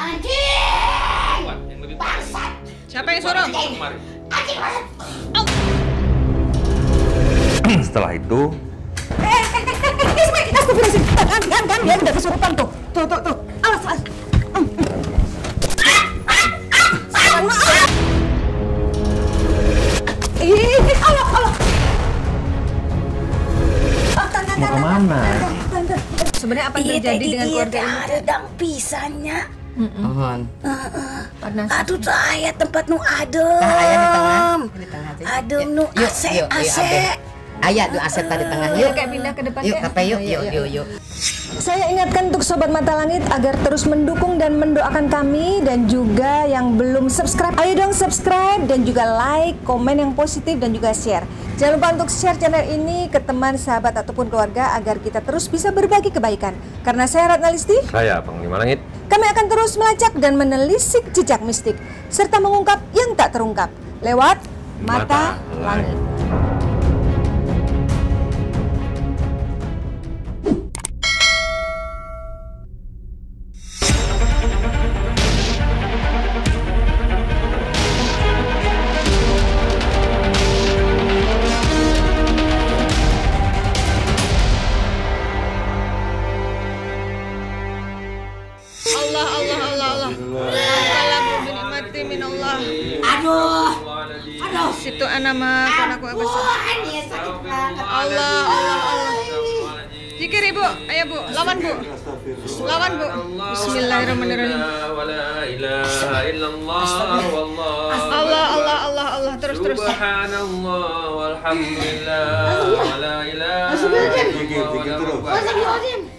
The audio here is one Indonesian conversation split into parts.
Anjing! Bangsat! Siapa yang suruh? Anjing banget! Setelah itu Astagfirullahaladzim, kan dia udah kesurupan tuh. Tuh. Alas. Allah. mau kemana? Sebenarnya apa yang terjadi dengan keluarga ini? Ada dang pisahnya. Panas. Aduh saya tempat nu adem. Di tengah aja. Adem nu AC. Ayah tuh aset tadi tengah. Yuk, kayak pindah ke depan. Yuk, kape yuk. Saya ingatkan untuk Sobat Mata Langit agar terus mendukung dan mendoakan kami, dan juga yang belum subscribe, ayo dong subscribe dan juga like, komen yang positif dan juga share. Jangan lupa untuk share channel ini ke teman, sahabat ataupun keluarga agar kita terus bisa berbagi kebaikan. Karena saya Ratna Listi, Saya Panglima Langit. kami akan terus melacak dan menelisik jejak mistik serta mengungkap yang tak terungkap lewat Mata Langit. Allah. Assalamu binikmati minallah. Aduh. Situ ana mah kan aku apa sih? Ini sakit banget. Allah. Zikir Ibu, ayo Bu, lawan Bu. Bismillahirrahmanirrahim. Allah, terus. Subhanallah walhamdulillah wala ilaha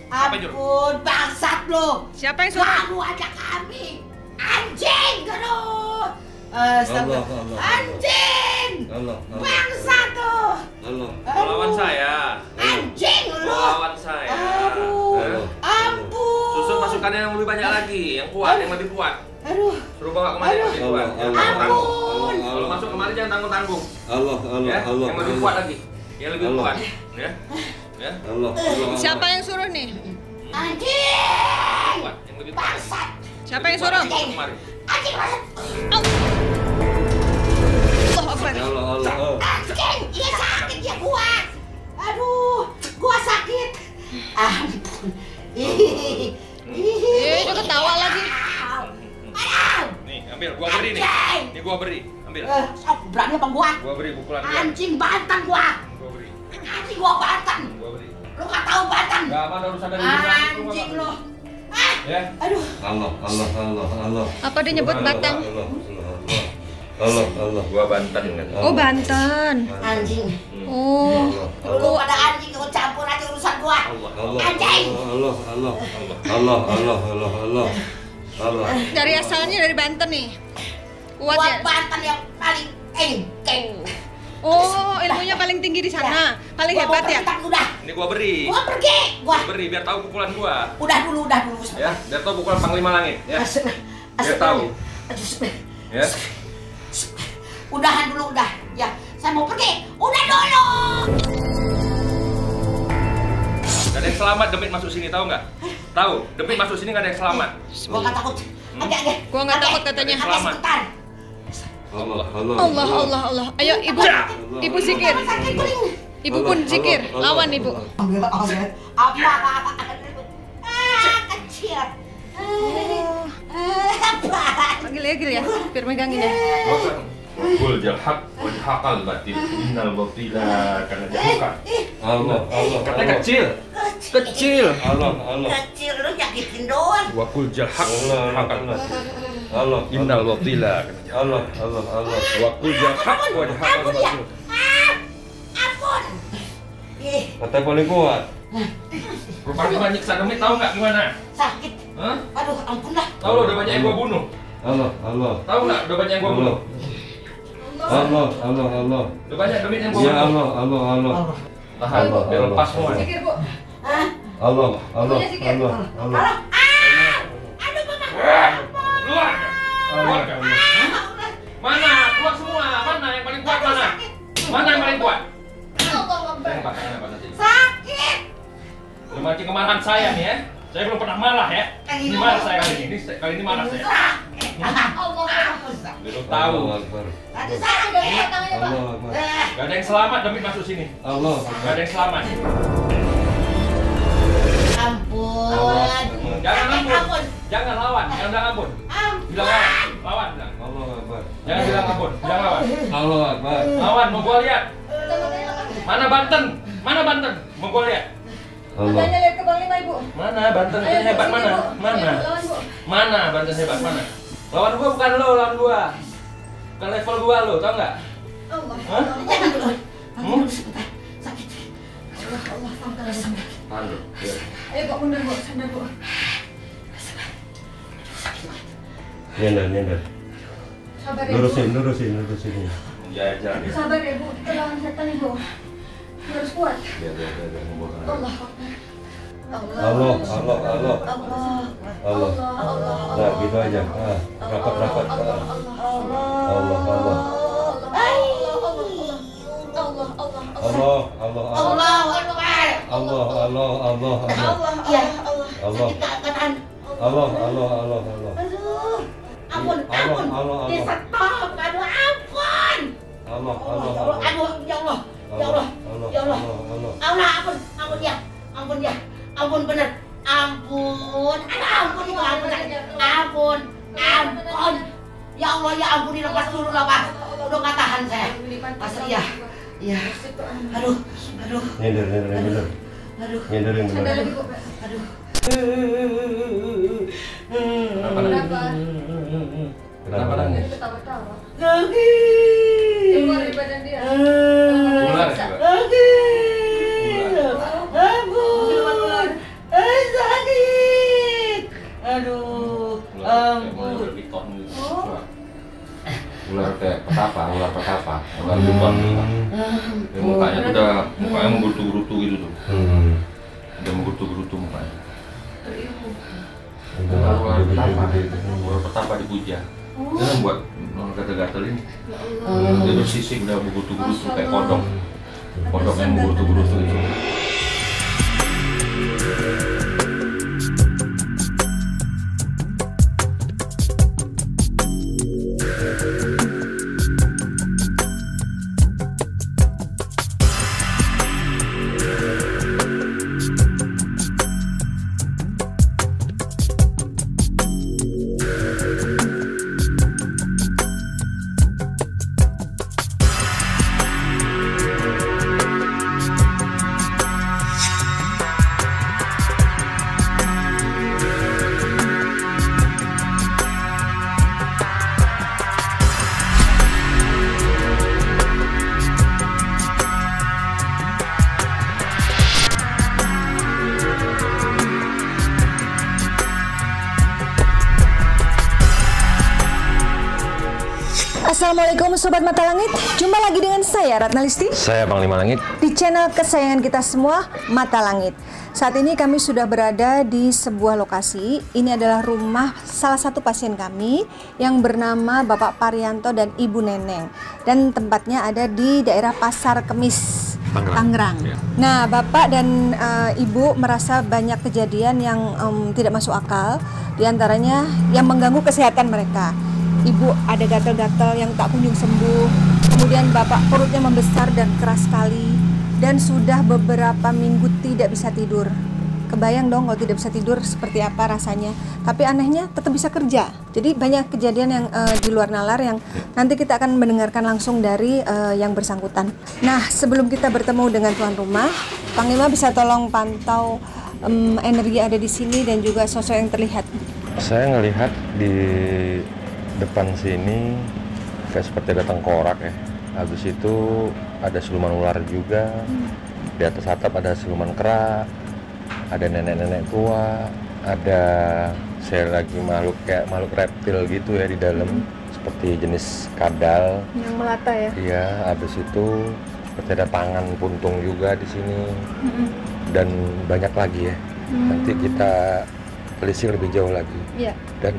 Ampun, bangsat lo. Siapa yang suruh? Kamu aja kami. Anjing, aduh. Astagfirullah. Anjing. Bangsat tuh. Lawan saya. Anjing lo. Lawan saya. Aduh. Ampun. Susun pasukannya yang lebih banyak lagi, yang kuat, yang lebih kuat. Aduh. Suruh bawa kemari yang lebih kuat. Ampun. Kalau masuk kemari jangan tanggung-tanggung. Allah. Yang lebih kuat lagi. Yang lebih kuat. Ya. Allah. Siapa yang suruh nih? Anjing. Kuat, yang lebih kuat. Bangsat. Siapa yang suruh? Anjing. Kemari. Anjing banget. Allah Akbar. Allah. Anjing, dia sakit ya gua. Aduh, gua sakit. Ampun. Dia ketawa lagi. Nih, ambil. Gua beri nih. Ini gua beri. Ambil. Berani apa gua? Gua beri pukulan gua. Anjing bantan gua. Gua beri. Anjing gua bantan. Gua beri. Lu nggak tahu bantan. Enggak ada urusan dari Anjing lu. Ya. Aduh. Allah. Apa dia nyebut batang? Allah. Gua Banten kan. Oh, Banten. Anjing. Oh. Lu ada anjing lu campur aja urusan gua. Anjing. Allah. Dari asalnya dari Banten nih. Kuat Gua ya? bantan yang paling engkeng. Oh, ilmunya paling tinggi di sana. Paling Gua mau hebat ya? pergi, udah. Ini gua beri. Gua pergi. Gua. Beri biar tahu pukulan gua. Udah dulu. Ya, biar tahu pukulan Panglima Langit ya. Biar tahu. Ya. Udahan dulu udah. Ya, saya mau pergi. Udah dulu. Gak ada yang selamat Demit masuk sini, tahu nggak? Tahu? Demit masuk sini gak ada yang selamat. Gua nggak takut. Oke. Gua nggak takut katanya. Oke, sebentar. Allah. Ayo Ibu zikir. Ibu pun zikir. Lawan Ibu. Apa? Kecil. Apa? Panggil ya, biar megangin ya. Qul jalhaq wa jahaqal batil innal batila kana jahuka. Allah. Katanya kecil. Allah. Kecil lu nyakitin doang. Wa qul jalhaq haqal batil. Allah. Innal batila kana jahuka. Allah. Wa qul jalhaq wa jahaqal Ampun ya. batil. Ampun. Kata paling kuat. Rupanya nyiksa Demit tahu nggak gimana? Sakit. Hah? Aduh, ampun lah. Tahu lo udah banyak yang gua bunuh. Allah. Tahu nggak udah banyak yang gua bunuh? Allah. Udah banyak Demit yang gua Ya bunuh. Allah. Tahan, biar lepas semua. Zikir Bu. Hah? Allah. Halo? Aduh, Bapak. Keluar. Mana? Keluar semua. Mana yang paling kuat mana? Mana yang paling kuat? Sakit. Lu mancing kemarahan saya nih ya. Saya belum pernah marah ya. lagi. Ini marah saya kali ini. Kali ini marah saya. Belum tahu. Allahu Akbar. Tadi saya sudah lihat tangannya, Pak. Allahu Akbar. Gak ada yang selamat demi masuk sini. Allahu Gak Akbar. ada yang selamat. Ampun. Jangan ampun. Ampun. Jangan lawan. Jangan bilang ampun. Ampun. Bilang lawan. Lawan bilang. Allahu Akbar. Jangan bilang ampun. Bilang lawan. Allahu Akbar. Lawan mau gua lihat. Mana Banten? Mana Banten? Mau gua lihat. Allah. Matanya lihat ke Bang Lima, Ibu. Mana Banten hebat mana? Mana? Mana Banten hebat mana? Lawan gua bukan lo, lawan gua. Bukan level gua lo, tau nggak? Allah. Hah? Jangan dulu. Hmm? Sebentar. Sakit. Allah, Tahan lo. Ayo, Pak, mundur, Bu. Sandar, Bu. Nyender. Sabar ya, Bu. Lurusin. Jajan. Sabar ya, Bu. Kita lawan setan, Ibu. Harus kuat. Biar gua kena. Allah. Allah. Nah, gitu aja. Rapat. Allahu Akbar. Allah. Iya. Allah. Katakan. Allah. Aduh. Ampun. Allah. Di stop. Aduh, ampun. Allah. Aduh, ya Allah. Ya Allah. Ya Allah. Allah, ampun ya. Ampun bener. Ampun. Ampun itu ampun. Ya Allah, ya ampun, dilepas dulu lah, Pak. Udah nggak tahan saya. Asli ya. Iya. Aduh. Nyender. Aduh. Nyenderin Sandar bener. lagi, Bu. Aduh. Kenapa nangis? Ketawa-tawa. Lagi. Keluar dari badan dia. Ular juga. Lagi. Ampun. Sakit. Aduh. Ampun. Ular kayak petapa, ular piton. Ya, mukanya tuh udah menggerutu-gerutu gitu tuh. Udah menggerutu-gerutu mukanya. Ular petapa dipuja. Dia buat gatel-gatel ini. Dia bersisik udah menggerutu-gerutu kayak kodok. Kodok yang menggerutu-gerutu itu. Assalamualaikum Sobat Mata Langit. Jumpa lagi dengan saya Ratna Listi Saya Bang Lima Langit. di channel kesayangan kita semua, Mata Langit. Saat ini kami sudah berada di sebuah lokasi. Ini adalah rumah salah satu pasien kami yang bernama Bapak Parianto dan Ibu Neneng. Dan tempatnya ada di daerah Pasar Kemis, Tangerang. Ya. Nah, Bapak dan Ibu merasa banyak kejadian yang tidak masuk akal. Di antaranya yang mengganggu kesehatan mereka. Ibu ada gatal-gatal yang tak kunjung sembuh. Kemudian Bapak perutnya membesar dan keras sekali. Dan sudah beberapa minggu tidak bisa tidur. Kebayang dong kalau tidak bisa tidur seperti apa rasanya. Tapi anehnya tetap bisa kerja. Jadi banyak kejadian yang di luar nalar yang nanti kita akan mendengarkan langsung dari yang bersangkutan. Nah, sebelum kita bertemu dengan tuan rumah, Panglima bisa tolong pantau energi ada di sini dan juga sosok yang terlihat. Saya ngelihat di depan sini kayak seperti ada tengkorak ya. Habis itu ada siluman ular juga. Di atas atap ada siluman kera. Ada nenek-nenek tua. Ada saya lagi makhluk reptil gitu ya di dalam, seperti jenis kadal. Yang melata ya. Iya, habis itu seperti ada tangan puntung juga di sini. Dan banyak lagi ya. Nanti kita telisik lebih jauh lagi. Iya. Dan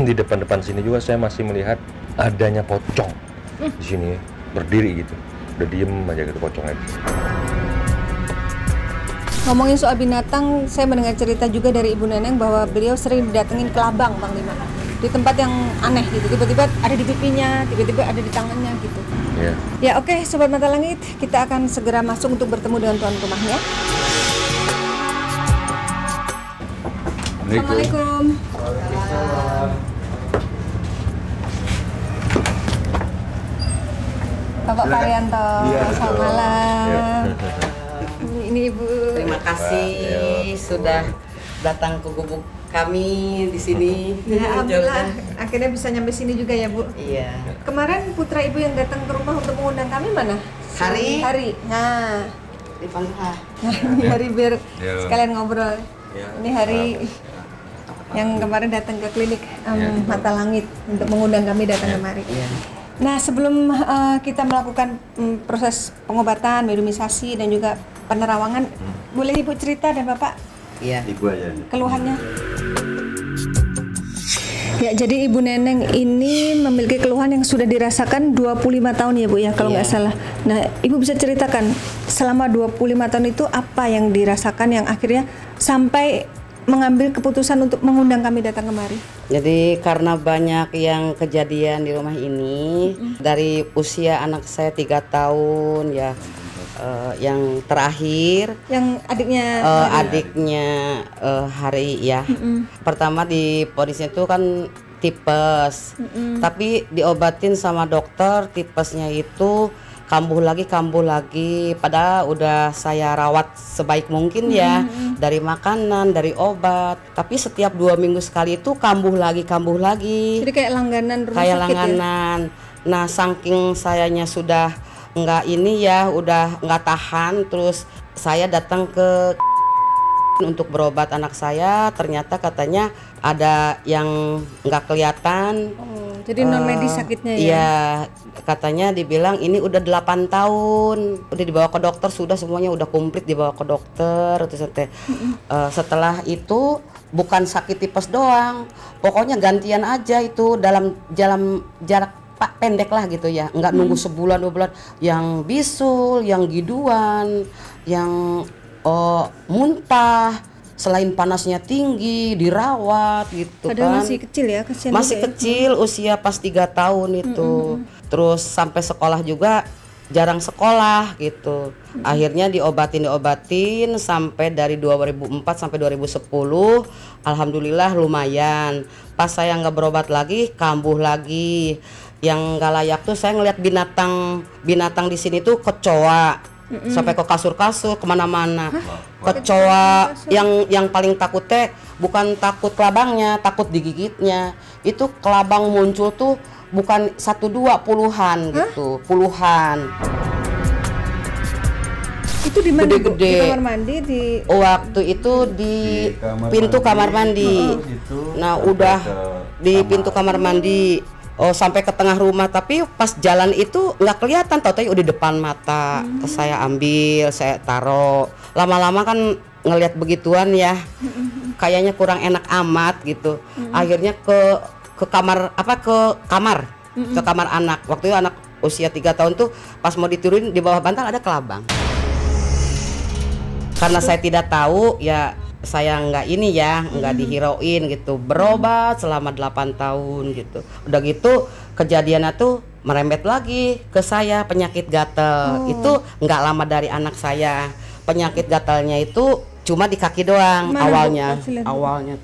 di depan-depan sini juga saya masih melihat adanya pocong di sini berdiri gitu. Udah diem aja gitu pocongnya. Ngomongin soal binatang, saya mendengar cerita juga dari Ibu Neneng bahwa beliau sering didatengin kelabang, Bang Lima. Di tempat yang aneh gitu, tiba-tiba ada di pipinya, tiba-tiba ada di tangannya gitu. Iya. Ya oke, Sobat Mata Langit, kita akan segera masuk untuk bertemu dengan tuan rumahnya. Assalamualaikum. Bapak Parianto, selamat malam. Ini Ibu. Terima kasih sudah datang ke gubuk kami di sini. Ya, alhamdulillah akhirnya bisa nyampe sini juga ya, Bu. Iya. Kemarin putra Ibu yang datang ke rumah untuk mengundang kami mana? Hari. Nah, Dipanggil ini Hari biar sekalian ngobrol. Ini Hari yang kemarin datang ke klinik Mata Langit untuk mengundang kami datang kemari. Nah, sebelum kita melakukan proses pengobatan, minimalisasi dan juga penerawangan, boleh Ibu cerita dan Bapak keluhannya? Ya, jadi Ibu Neneng ini memiliki keluhan yang sudah dirasakan 25 tahun ya Bu ya, kalau nggak salah. Nah, Ibu bisa ceritakan selama 25 tahun itu apa yang dirasakan yang akhirnya sampai mengambil keputusan untuk mengundang kami datang kemari? Jadi karena banyak yang kejadian di rumah ini, dari usia anak saya 3 tahun ya, yang terakhir Yang adiknya Hari ya. Pertama di ponisnya itu kan tipes, tapi diobatin sama dokter tipesnya itu kambuh lagi, padahal udah saya rawat sebaik mungkin ya, dari makanan, dari obat, tapi setiap 2 minggu sekali itu kambuh lagi. Jadi kayak langganan rumah kayak sakit langganan ya? Nah, saking sayanya sudah nggak ini ya, udah nggak tahan, terus saya datang ke untuk berobat anak saya, ternyata katanya ada yang nggak kelihatan. Jadi non medis sakitnya ya? Iya, katanya dibilang ini udah 8 tahun, udah dibawa ke dokter, sudah semuanya udah komplit dibawa ke dokter. Terus setelah itu bukan sakit tipes doang, pokoknya gantian aja itu dalam jarak pendek lah gitu ya, nggak nunggu sebulan 2 bulan, yang bisul, yang giduan, yang muntah, selain panasnya tinggi, dirawat gitu. Padahal kan masih kecil ya, kasihan masih juga kecil ya? Usia pas 3 tahun itu. Terus sampai sekolah juga jarang sekolah gitu. Akhirnya diobatin sampai dari 2004 sampai 2010, alhamdulillah lumayan. Pas saya nggak berobat lagi, kambuh lagi. Yang nggak layak tuh saya ngeliat binatang di sini tuh kecoa, sampai ke kasur-kasur, kemana-mana. Kecoa yang paling takutnya bukan takut kelabangnya, takut digigitnya. Itu kelabang muncul tuh bukan 1 2, puluhan gitu, puluhan. Itu di mana? Gede-gede. Di kamar mandi Waktu itu di pintu kamar mandi. Nah, udah di pintu kamar mandi. Sampai ke tengah rumah, tapi pas jalan itu nggak kelihatan, tau-tau udah depan mata. Terus saya ambil, saya taruh. Lama-lama kan ngelihat begituan ya, kayaknya kurang enak amat gitu. Akhirnya ke kamar ke kamar anak. Waktu itu anak usia 3 tahun tuh pas mau diturunin di bawah bantal ada kelabang. Karena saya tidak tahu ya, saya nggak dihirauin gitu, berobat selama 8 tahun gitu. Udah gitu kejadiannya tuh merembet lagi ke saya, penyakit gatal. Itu nggak lama dari anak saya. Penyakit gatalnya itu cuma di kaki doang. Awalnya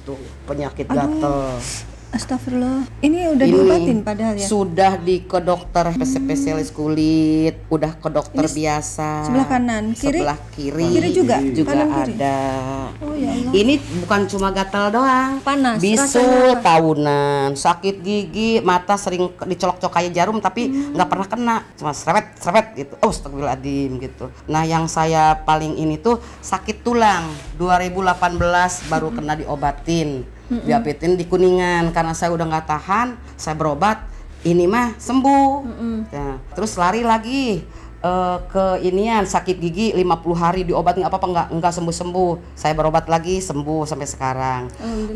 tuh penyakit gatal. Astagfirullah. Ini udah diobatin padahal ya? Sudah ke dokter spesialis kulit, udah ke dokter biasa. Sebelah kanan, kiri? Sebelah kiri. Kiri juga? Kanan, kiri? Ada. Oh ya Allah. Ini bukan cuma gatal doang. Panas. Bisul tahunan, sakit gigi, mata sering dicolok-colok kayak jarum tapi nggak pernah kena, cuma serepet gitu. Astagfirullahaladzim gitu. Nah, yang saya paling ini tuh sakit tulang. 2018 baru kena diobatin. Diabetes di Kuningan, karena saya udah nggak tahan, saya berobat, ini mah sembuh. Nah, terus lari lagi ke inian sakit gigi 50 hari diobat nggak apa-apa, nggak sembuh. Saya berobat lagi, sembuh sampai sekarang.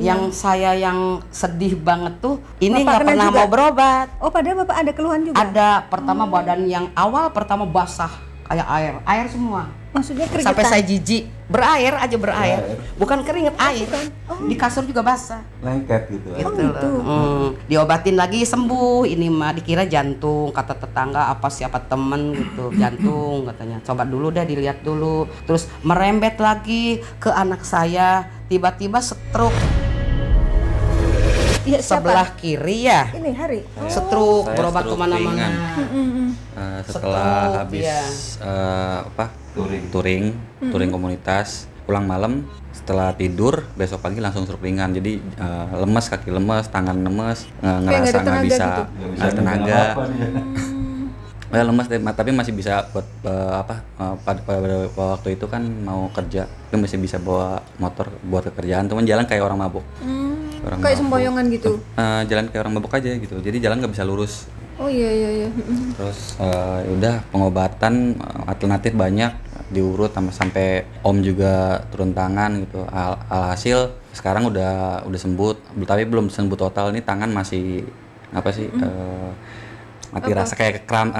Yang saya yang sedih banget tuh ini nggak pernah mau berobat. Oh, padahal Bapak ada keluhan juga? Ada. Pertama badan yang awal pertama basah kayak air semua. Maksudnya keringetan? Sampai saya jijik. Berair aja berair. Bukan keringet, air. Di kasur juga basah. Lengket gitu. Gitu loh. Diobatin lagi sembuh. Ini mah dikira jantung, kata tetangga apa siapa temen gitu, jantung katanya. Coba dulu deh dilihat dulu. Terus merembet lagi ke anak saya, tiba-tiba stroke. Ya, Sebelah kiri ya. Ini Hari. Stroke, Saya berobat stroke kemana-mana. ringan. Setelah Stroke, habis iya. touring komunitas, pulang malam, setelah tidur besok pagi langsung stroke ringan. Jadi lemes, kaki lemes, tangan lemes, ngerasa nggak bisa, nggak ada tenaga. Lemes deh, tapi masih bisa buat pada waktu itu kan mau kerja, itu masih bisa bawa motor buat kerjaan, cuman jalan kayak orang mabuk. Kayak sempoyongan gitu. Jalan kayak orang mabuk aja gitu, jadi jalan nggak bisa lurus. Oh iya. Terus udah pengobatan alternatif banyak, diurut sampai om juga turun tangan gitu. Alhasil sekarang udah sembuh, tapi belum sembuh total. Ini tangan masih mati rasa kayak kram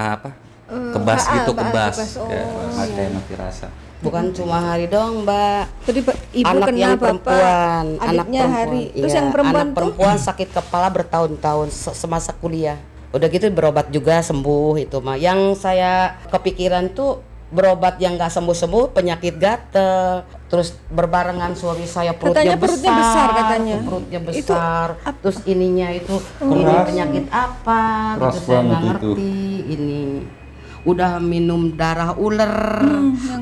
kebas gitu, kebas. Kayak mati rasa. Bukan cuma Hari dong, Mbak. Tadi Ibu Anak kena yang Bapak, perempuan, anak adiknya perempuan. Hari. Terus Iya, yang perempuan anak perempuan sakit kepala bertahun-tahun semasa kuliah. Udah gitu berobat juga sembuh itu mah. Yang saya kepikiran tuh berobat yang nggak sembuh-sembuh, penyakit gatel. Terus berbarengan suami saya perutnya besar katanya. Perutnya Itu besar. Terus ininya itu ini penyakit apa? Gitu saya nggak ngerti ini. Udah minum darah ular,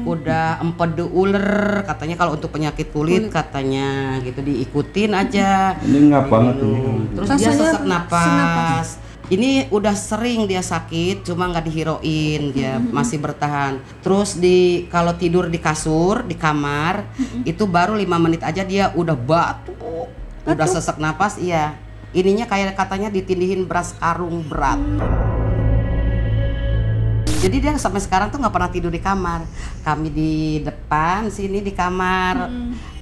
udah empedu ular, katanya kalau untuk penyakit kulit katanya gitu diikutin aja. Ini ngap banget ini. Terus dia sesak napas. Ini udah sering dia sakit, cuma nggak dihiroin, dia masih bertahan. Terus kalau tidur di kasur, di kamar, itu baru 5 menit aja dia udah batuk, udah sesak napas, iya. Ininya kayak katanya ditindihin beras karung berat. Jadi dia sampai sekarang tuh nggak pernah tidur di kamar. Kami di depan sini di kamar,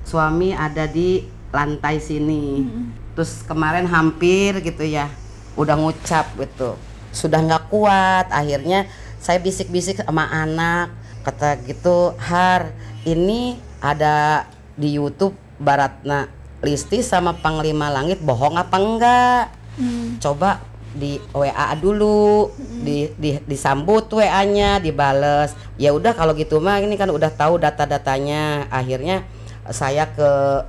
suami ada di lantai sini. Terus kemarin hampir gitu ya, udah ngucap gitu, sudah nggak kuat. Akhirnya saya bisik-bisik sama anak, kata gitu, Har, ini ada di YouTube Baratna Listi sama Panglima Langit, bohong apa enggak? Coba di WA dulu, disambut WA-nya, dibales. Ya udah kalau gitu mah, ini kan udah tahu data-datanya. Akhirnya saya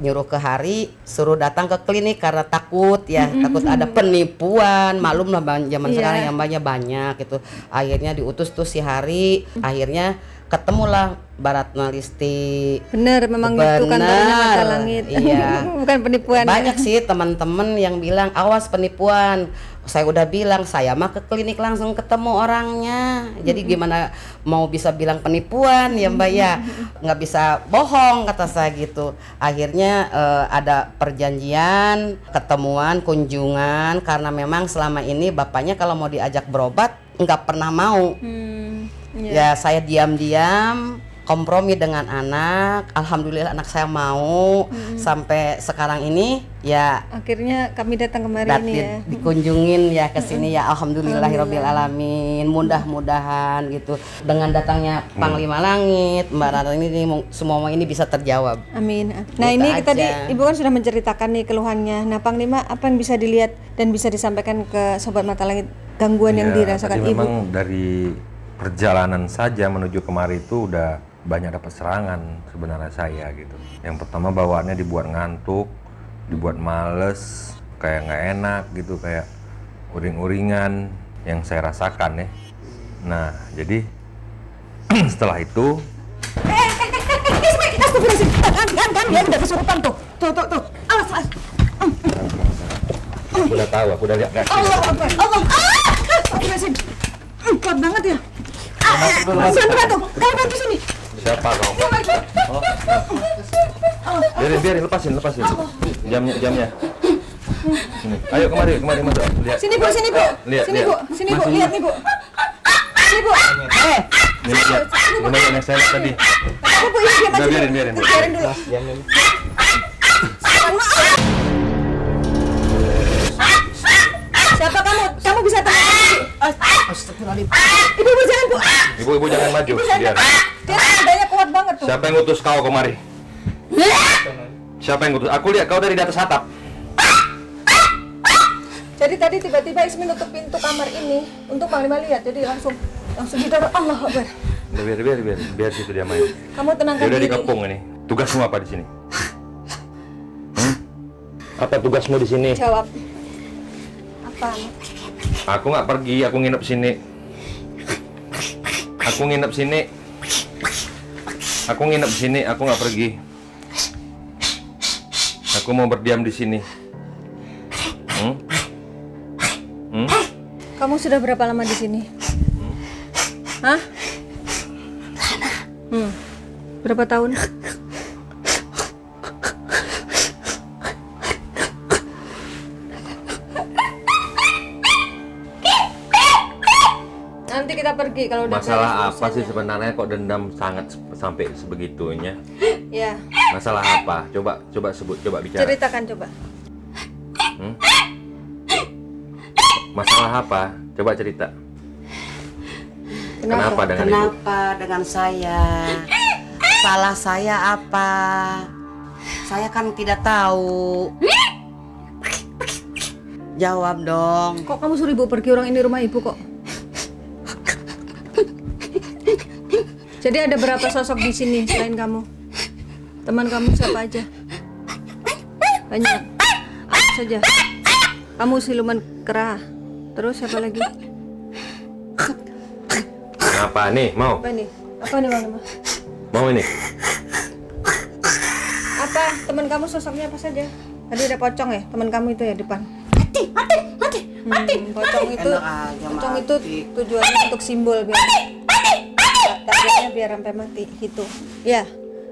nyuruh ke Hari suruh datang ke klinik karena takut ya, takut ada penipuan. Malum lah zaman sekarang yang banyak gitu. Akhirnya diutus tuh si Hari, akhirnya ketemulah Baratna Listi. Bener, memang itu kantornya Mata Langit. Iya. Bukan penipuan. Banyak sih teman-teman yang bilang awas penipuan. Saya udah bilang, saya mah ke klinik langsung ketemu orangnya. Jadi gimana mau bisa bilang penipuan ya Mbak ya? Nggak bisa bohong kata saya gitu. Akhirnya ada perjanjian, ketemuan, kunjungan. Karena memang selama ini bapaknya kalau mau diajak berobat nggak pernah mau. Ya saya diam-diam kompromi dengan anak. Alhamdulillah anak saya mau. Sampai sekarang ini ya akhirnya kami datang kemarin ini ya, dikunjungin ya ke sini ya. Alhamdulillahirabbil alamin. Mudah-mudahan gitu dengan datangnya Panglima Langit, Mbak Rara ini semua ini bisa terjawab. Amin. Nah, Gitu ini aja. tadi Ibu kan sudah menceritakan nih keluhannya. Nah, Panglima, apa yang bisa dilihat dan bisa disampaikan ke Sobat Mata Langit, gangguan yang dirasakan tadi Ibu? memang dari perjalanan saja menuju kemari itu udah banyak dapat serangan sebenarnya saya gitu. Yang pertama bawaannya dibuat ngantuk, dibuat males, kayak nggak enak gitu, kayak uring-uringan yang saya rasakan ya. Nah, jadi setelah itu Kan dia udah kesurupan tuh. Tuh. Awas. udah tahu, aku udah lihat reaksi. Allah. Astagfirullahaladzim. Kuat banget ya. Bantu. Kamu bantu sini. Siapa kau? Biarin, lepasin. Jamnya. Sini. Ayo kemari masuk. Lihat. Sini Bu. Sini Bu. Lihat. Lihat nih Bu. Sini Bu. Ini lihat. Gimana yang saya lihat tadi? Aku Bu, ini diam aja. Udah, biarin. Biarin dulu. Siapa kamu? Kamu bisa tenang. Astagfirullahaladzim. Ibu jangan Bu. Ibu jangan maju. Biar. Dia nadanya kuat banget. tuh? Siapa yang ngutus kau kemari? Siapa yang ngutus? Aku lihat kau dari atas atap. Jadi tadi tiba-tiba Ismi nutup pintu kamar ini untuk Panglima lihat, jadi langsung kita Allah Akbar. Biar situ dia main. Kamu tenangkan Dia udah diri. dikepung ini. Tugasmu apa di sini? Apa tugasmu di sini? Jawab. Apa? Aku nggak pergi, aku nginep sini. Aku nginep sini. Aku nginep sini, aku nggak pergi. Aku mau berdiam di sini. Kamu sudah berapa lama di sini? Hah? Berapa tahun? Nanti kita pergi kalau udah Masalah beres apa sih urusannya. sebenarnya kok dendam sangat sampai sebegitunya? Ya, Masalah apa? Coba sebut, coba bicara. ceritakan coba. Masalah apa? Coba cerita. Kenapa dengan ibu? Kenapa dengan saya? Salah saya apa? Saya kan tidak tahu. Jawab dong. Kok kamu suruh ibu pergi, orang ini rumah ibu kok? Jadi ada berapa sosok di sini selain kamu? Teman kamu siapa aja? Banyak. Apa saja? Kamu siluman kera. Terus siapa lagi? Kenapa nih? Mau? Apa nih? Apa nih Bang Lima? Mau ini? Apa? Teman kamu sosoknya apa saja? Tadi ada pocong ya? Teman kamu itu ya depan. Pocong itu, Enak aja pocong mati. itu tujuannya untuk simbol biar targetnya biar sampai mati gitu. Ya.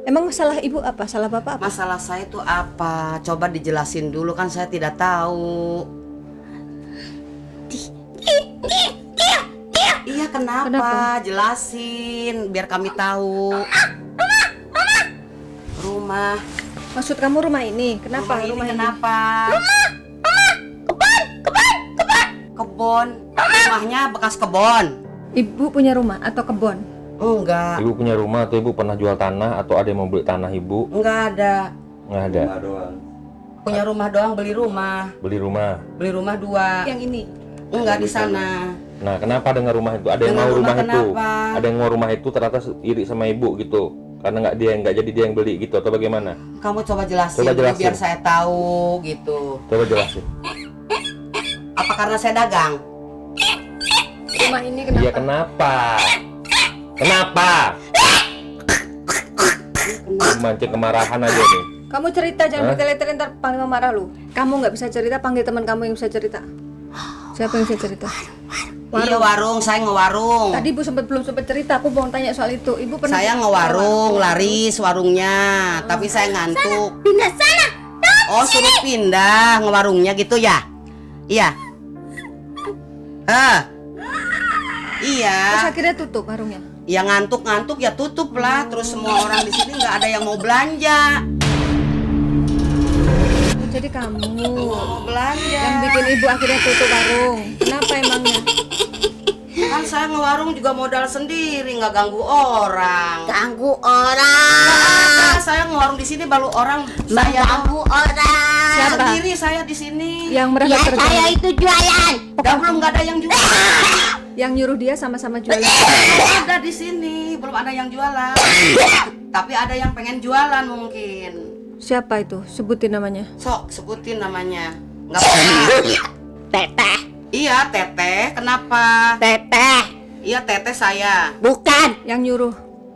Emang masalah ibu apa? Salah bapak apa? Masalah saya itu apa? Coba dijelasin dulu, kan saya tidak tahu. Iya, kenapa? Jelasin biar kami tahu. Rumah. Maksud kamu rumah ini? Kenapa Rumah ini rumah ini? kenapa? Kebon. Rumahnya bekas kebon. Ibu punya rumah atau kebun? Enggak. Ibu punya rumah atau ibu pernah jual tanah atau ada yang mau beli tanah ibu? Enggak ada. Nggak ada. Punya rumah doang, beli rumah. Beli rumah. Beli rumah 2. Yang ini. Enggak di sana. Nah, kenapa dengan rumah itu? Ada yang Dengan mau rumah rumah itu? kenapa? Ada yang mau rumah itu ternyata iri sama ibu gitu. Karena nggak jadi dia yang beli gitu atau bagaimana? Kamu coba jelasin, Coba dulu jelasin. biar saya tahu gitu. Coba jelasin. Apa karena saya dagang? Rumah ini kenapa? Iya, kenapa? Kenapa? Mancing kemarahan aja nih. Kamu cerita, jangan bertele-tele ntar Panglima marah lu. Kamu nggak bisa cerita, panggil teman kamu yang bisa cerita. Siapa yang bisa cerita? Iya, warung, saya ngewarung. Tadi ibu belum sempat cerita, aku mau tanya soal itu. Ibu pernah Saya ngewarung, laris warungnya, tapi saya ngantuk. Pindah sana. Oh, suruh pindah ngewarungnya gitu ya? Iya. Iya. Terus akhirnya tutup warungnya. Ya ngantuk-ngantuk ya tutup lah. Terus semua orang di sini nggak ada yang mau belanja. Oh, jadi kamu Mau belanja. yang bikin ibu akhirnya tutup warung. Kenapa emangnya? Kan saya ngewarung juga modal sendiri, nggak ganggu orang. Ganggu orang. Nah, saya ngewarung di sini baru orang saya Ganggu orang. Siapa? sendiri saya di sini. Yang merasa Ya saya terganggu. itu jualan. Dan belum nggak ada yang jualan. Yang nyuruh dia sama-sama jualan. Belum ada di sini, belum ada yang jualan. Tapi ada yang pengen jualan mungkin. Siapa itu? Sebutin namanya. Sok sebutin namanya. Nggak apa-apa. Teteh. Iya, Teteh. Kenapa? Teteh. Iya, Teteh saya. Bukan. Yang nyuruh.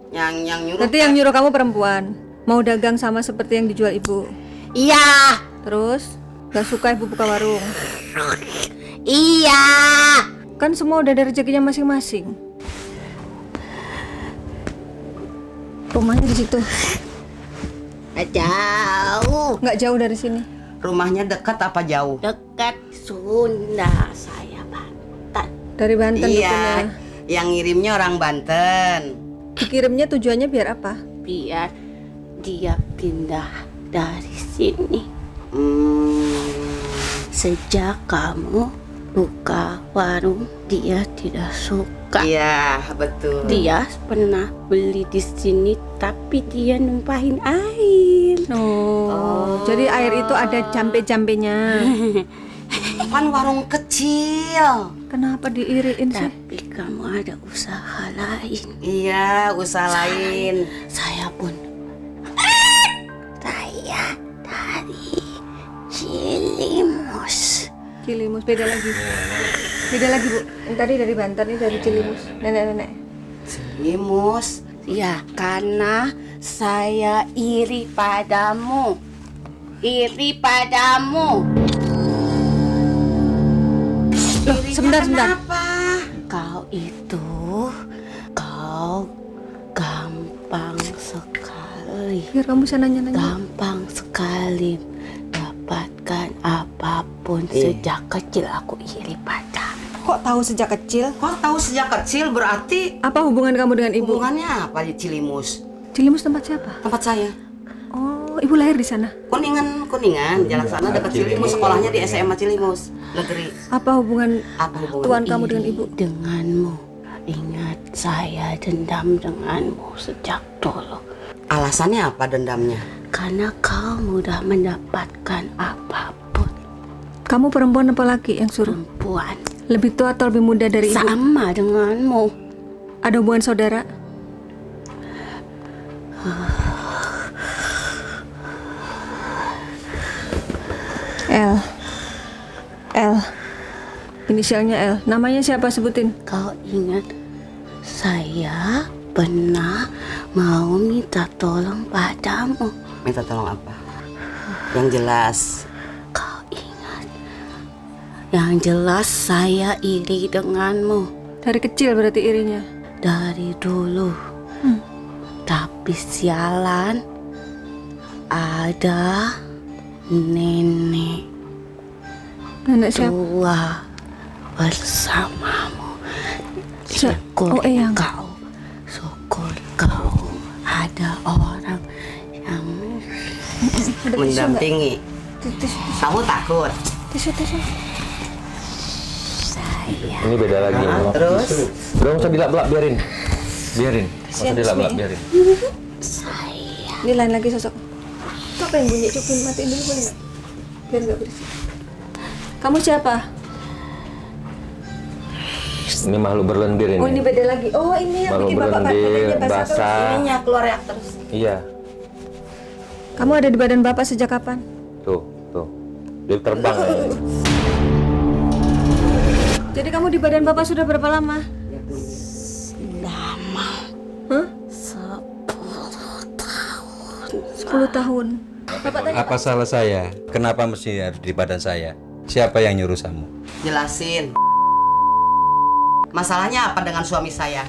Yang nyuruh. Berarti yang nyuruh kamu perempuan. Mau dagang sama seperti yang dijual ibu. Iya. Terus gak suka ibu buka warung. Iya. Kan semua udah ada rezekinya masing-masing. Rumahnya di situ. Jauh. Nggak jauh dari sini. Rumahnya dekat apa jauh? Dekat Sunda, saya Banten. Dari Banten Iya. rupanya. Yang ngirimnya orang Banten. Dikirimnya tujuannya biar apa? Biar dia pindah dari sini. Hmm. Sejak kamu buka warung, dia tidak suka. Iya, betul. Dia pernah beli di sini, tapi dia numpahin air. Oh, jadi air itu ada jampe-jampenya. Kan warung kecil. Kenapa diiriin sih? Tapi kamu ada usaha lain. Iya, usaha lain. Saya pun. Saya dari Cilimus. Cilimus beda lagi. Beda lagi, Bu. Yang tadi dari Banten, ini dari Cilimus. Nenek-nenek. Cilimus. Ya, karena saya iri padamu. Iri padamu. Loh, sebentar. Kenapa? Kau gampang sekali. Biar kamu bisa nanya-nanya. Gampang sekali dapatkan apapun. Sejak kecil aku iri padamu. Kok tahu sejak kecil? Kok tahu sejak kecil berarti Apa hubungan kamu dengan ibu? hubungannya apa di Cilimus? Cilimus tempat siapa? Tempat saya. Oh, ibu lahir di sana. Kuningan, jalan sana dekat Cilimus, sekolahnya di SMA Cilimus negeri. Apa hubungan Apa hubungan? tuan kamu dengan ibu? Denganmu. Ingat, saya dendam denganmu sejak dulu. Alasannya apa dendamnya? Karena kau mudah mendapatkan apapun. Kamu perempuan apa laki yang suruh? Perempuan Lebih tua atau lebih muda dari ibu? sama denganmu. Ada hubungan saudara? L. Inisialnya L. Namanya siapa, sebutin? Kau ingat, saya pernah mau minta tolong padamu. Minta tolong apa? Yang jelas. Kau ingat, yang jelas saya iri denganmu. Dari kecil berarti irinya? Dari dulu. Tapi sialan, ada nenek Nenek siapa? tua bersamamu. Syukur Eyang. syukur kau ada orang yang Ada tisu nggak? Mendampingi. Tisu. Kamu takut? Tisu. saya. Ini beda lagi. Terus? Udah nggak usah dilap-lap, biarin. Nggak usah dilap-lap, biarin. Saya Ini lain lagi sosok. Itu apa yang bunyi? Cupin, matiin dulu boleh nggak? Biar nggak berisik. Kamu siapa? Ini makhluk berlendir ini. Oh, ini beda lagi. Oh, ini yang Makhluk bikin bapak berlendir, basah terus. basah. Ininya keluar ya terus. Iya, Kamu ada di badan bapak sejak kapan? tuh. Dia terbang ya. Jadi kamu di badan bapak sudah berapa lama? lama Hah? 10 tahun. Apa salah saya? Kenapa mesti ada di badan saya? Siapa yang nyuruh kamu? Jelasin. Masalahnya apa dengan suami saya?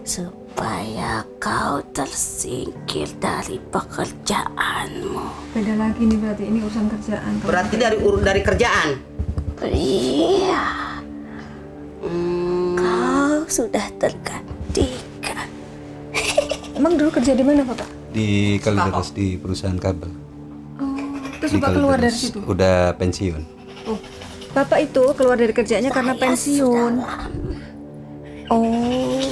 supaya kau tersingkir dari pekerjaanmu. Beda lagi nih berarti, ini urusan kerjaan. Berarti dari kerjaan. Iya. Kau sudah tergantikan. Emang dulu kerja di mana, Bapak? Di Kalideres, di perusahaan kabel. Oh, terus Di Bapak keluar dari Kalideres. situ? Udah pensiun. Oh, Bapak itu keluar dari kerjanya karena pensiun. Oh,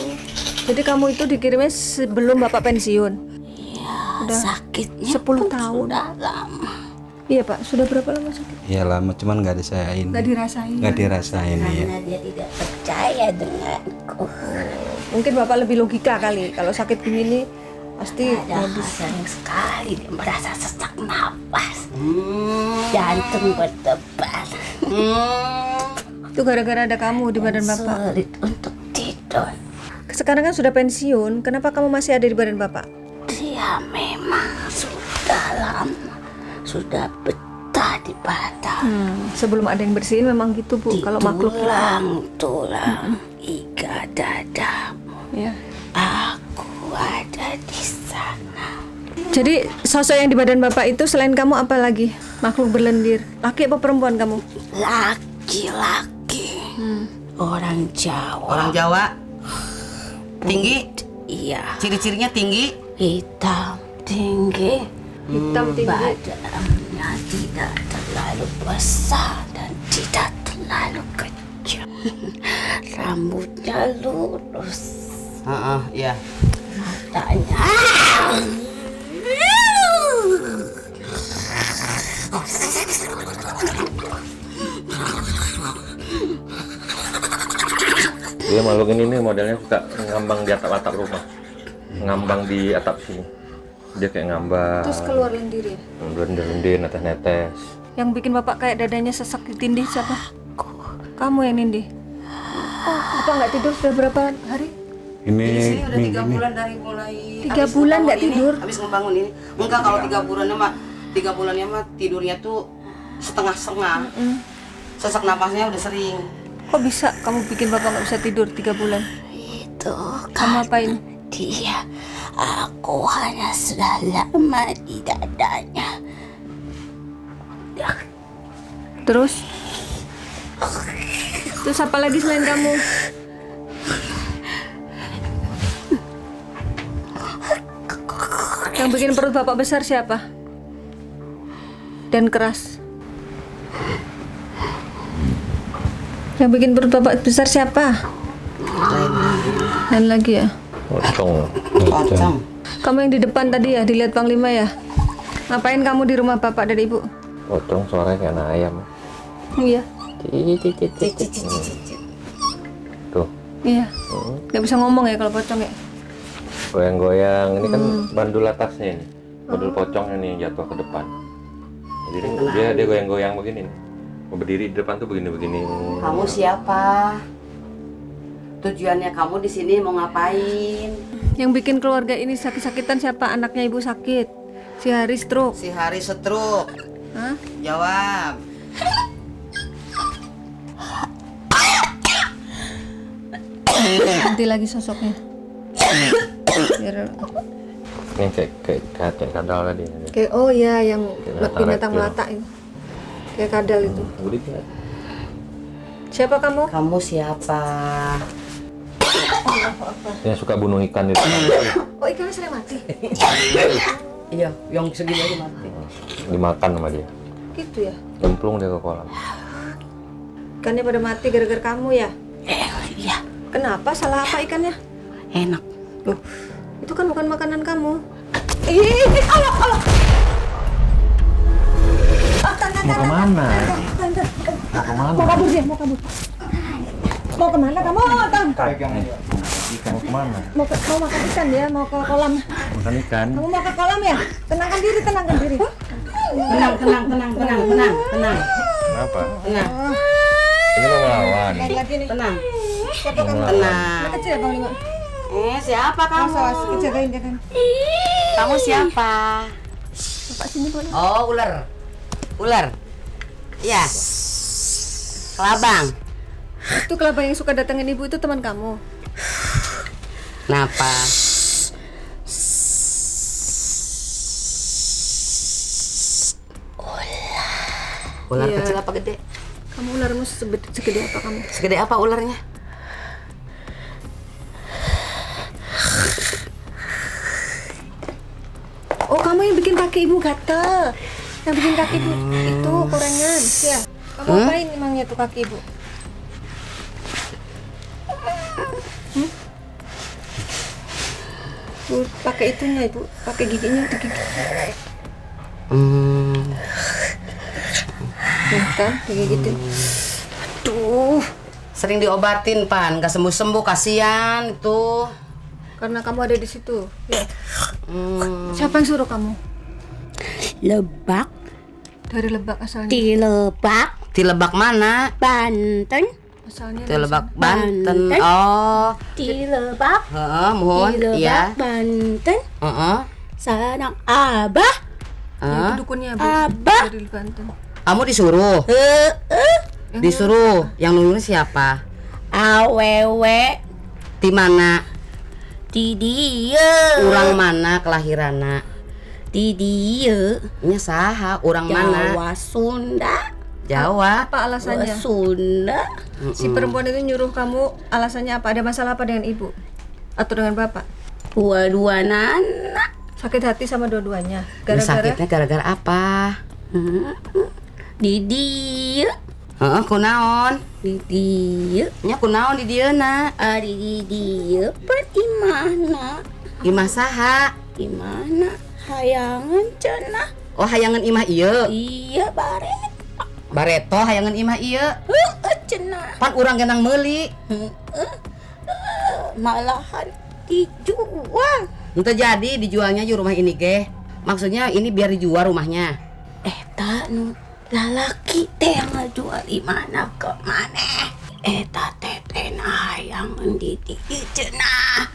jadi kamu itu dikirimnya sebelum Bapak pensiun? Iya, Udah sakitnya 10 tahun. sudah lama. Iya Pak, sudah berapa lama sakit? Ya lama, cuman nggak dirasain. Nggak dirasain. Nggak dirasain ya. Karena dia tidak percaya denganku. Mungkin Bapak lebih logika kali. Kalau sakit begini pasti Padahal sering sekali dia merasa sesak napas, jantung berdebar, itu gara-gara ada kamu di badan Bapak. sulit untuk tidur. Sekarang kan sudah pensiun, kenapa kamu masih ada di badan Bapak? Dia memang sudah lama, sudah betah di badan. Sebelum ada yang bersihin memang gitu Bu. Di Kalau makhluk tulang iga dadamu, ya. aku ada di sana. Jadi sosok yang di badan Bapak itu selain kamu apa lagi? Makhluk berlendir. Laki apa perempuan kamu? Laki-laki, orang Jawa. Orang Jawa. Tinggi. Iya, Ciri-cirinya tinggi. hitam tinggi, Hitam tinggi. badannya tidak terlalu besar dan tidak terlalu kecil. Rambutnya lurus. Iya. Matanya. Dia makhluk ini nih modelnya suka ngambang di atap-atap rumah, ngambang di atap sini. Dia kayak ngambang. Terus keluar lendir ya? Lendir-lendir, netes-netes. Yang bikin bapak kayak dadanya sesak di tindih siapa? Kamu yang nindih. Oh, bapak nggak tidur sudah berapa hari? Ini udah 3 bulan dari mulai 3 bulan nggak tidur? Habis ngebangun ini. Enggak, kalau 3 bulannya mah tidurnya tuh setengah-setengah. Sesak napasnya udah sering. Kok bisa kamu bikin bapak nggak bisa tidur 3 bulan? Itu Kamu apain? dia. Aku hanya sudah lama di dadanya. Terus apa lagi selain kamu? Yang bikin perut bapak besar siapa? Dan keras. Yang bikin perut bapak besar siapa? Dan lagi ya? Pocong. Kamu yang di depan tadi ya, dilihat Panglima ya? Ngapain kamu di rumah bapak dan ibu? Pocong suaranya kayak anak ayam. Iya. Tuh. Iya. Nggak bisa ngomong ya kalau pocong ya? Goyang-goyang. Ini kan bandul atasnya ini. Bandul pocongnya nih yang jatuh ke depan. Jadi dia goyang-goyang begini nih. Mau berdiri di depan tuh begini-begini. Kamu siapa? Tujuannya kamu di sini mau ngapain? Yang bikin keluarga ini sakit-sakitan siapa? Anaknya ibu sakit. Si Hari stroke. Si Hari stroke. Hah? Jawab. Ganti lagi sosoknya. Biar... Ini kayak kadal tadi. Kayak oh ya yang binatang reptil. melata itu. Kayak kadal itu. Udah. Siapa kamu? Kamu siapa? Yang suka bunuh ikan itu. Oh ikannya sering mati. Iya, yang segini aja mati. Dimakan sama dia. Gitu ya. Cemplung dia ke kolam. Ikannya pada mati gara-gara kamu ya? Iya, Kenapa? Salah apa ikannya? enak. Loh, itu kan bukan makanan kamu. Allah. Mau kemana? Mau kabur dia, mau kabur. Mau kemana kamu? Tang. Ikan mau kemana? Mau makan ikan ya? Mau ke kolam? Makan ikan. Kamu mau ke kolam ya? Tenangkan diri. Tenang. Kenapa? Tenang. Ini mau melawan. Tenang. Siapa kamu? Tenang. Anak kecil ya Bang Lima? Siapa kamu? Jagain. Kamu siapa? Bapak sini boleh? Oh, ular. Iya. Kelabang. Itu kelabang yang suka datengin ibu itu teman kamu. Kenapa? Ular Iya. kecil apa gede? Kamu ularmu segede apa kamu? Segede apa ularnya? Oh, kamu yang bikin kaki ibu gatel. Yang bikin kaki ibu itu korengan. Ya. Kamu apain emangnya tuh kaki ibu? Pakai itunya ibu, pakai giginya digigit. Kan, digigitin. Aduh, Sering diobatin, Pan. Nggak sembuh-sembuh, kasihan itu. karena kamu ada di situ. Ya. Siapa yang suruh kamu? Lebak, Dari Lebak asalnya. di Lebak, Di Lebak mana? Banten, Asalnya Di Lebak, Banten. Banten. Oh. di Lebak, Mohon. di Lebak, Iya. Banten. Heeh. Sanak Abah, Itu dukunnya Bu. Abah. Dari Banten. Kamu disuruh? Disuruh. Yang nulis siapa? awewe, Di mana? di dia, Urang mana kelahiranna? di dia, Nya saha? Urang mana? Jawa Sunda, Jawa. Apa alasannya? Sunda. Si perempuan itu nyuruh kamu, alasannya apa? Ada masalah apa dengan ibu? Atau dengan bapak? Dua-dua anak. Sakit hati sama dua-duanya. Ini Gara-gara sakitnya gara-gara apa? Di dieu. Heeh, kunaon? Di dieu. Nya kunaon di dieuna? Ari di dieu di mana? Imah saha? Di mana? Hayangan cenah. Oh, hayangan imah ieu. Iya baret. Bareto hayangan imah ieu. Cenah. Pan urang genang meuli. Malahan dijual. Henteu jadi dijualnya di rumah ini ge. Maksudnya ini biar dijual rumahnya. Eta nu lalaki teh ngajual di mana ke mana? Eta teteh hayangan di dieu cenah.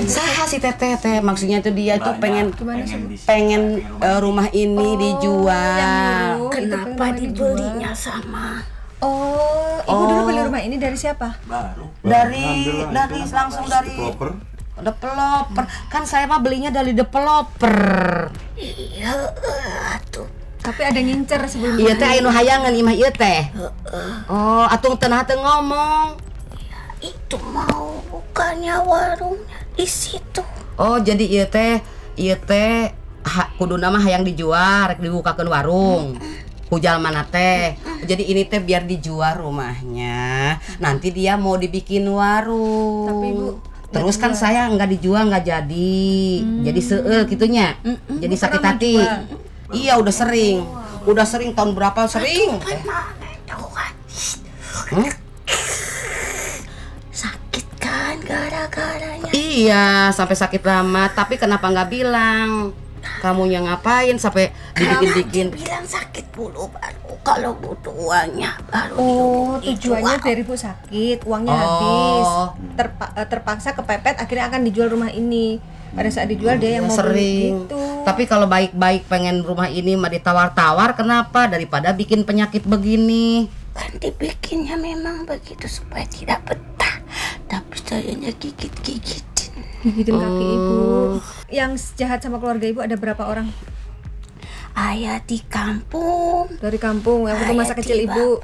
Saha si teteh teh? Maksudnya itu dia tuh pengen rumah ini dijual. Kenapa dibelinya sama? Oh, ibu dulu beli rumah ini dari siapa? Dari langsung dari developer. Kan saya mah belinya dari developer. Iya, atuh. Tapi ada ngincer sebelum. Iya teh anu hayangan imah ieu teh. Oh, atuh tenah teu ngomong. Ya, itu mau bukannya warungnya di situ. Oh, jadi ieu teh kuduna mah hayang dijual, rek dibukakeun warung. Hujal mana teh. Jadi ini teh biar dijual rumahnya. Nanti dia mau dibikin warung. Tapi Ibu terus kan saya nggak dijual nggak jadi. Jadi seueul gitunya. Jadi sakit hati. Iya udah sering. Udah sering tahun berapa sering? Sakit kan gara-garanya. Iya, sampai sakit lama. Tapi kenapa nggak bilang? Kamu yang ngapain sampai dibikin-bikin? Bilang sakit dulu baru kalau butuh uangnya baru. Oh, tujuannya dari Bu sakit, uangnya habis. Terpaksa kepepet akhirnya akan dijual rumah ini. Pada saat dijual dia yang mau sering. beli gitu. Tapi kalau baik-baik pengen rumah ini mah ditawar-tawar, kenapa daripada bikin penyakit begini? Kan dibikinnya memang begitu supaya tidak betah. Tapi sayanya gigit-gigitin. Gigitin kaki Ibu. Yang jahat sama keluarga Ibu ada berapa orang? Ayah di kampung. Dari kampung, yang waktu masa kecil Ibu.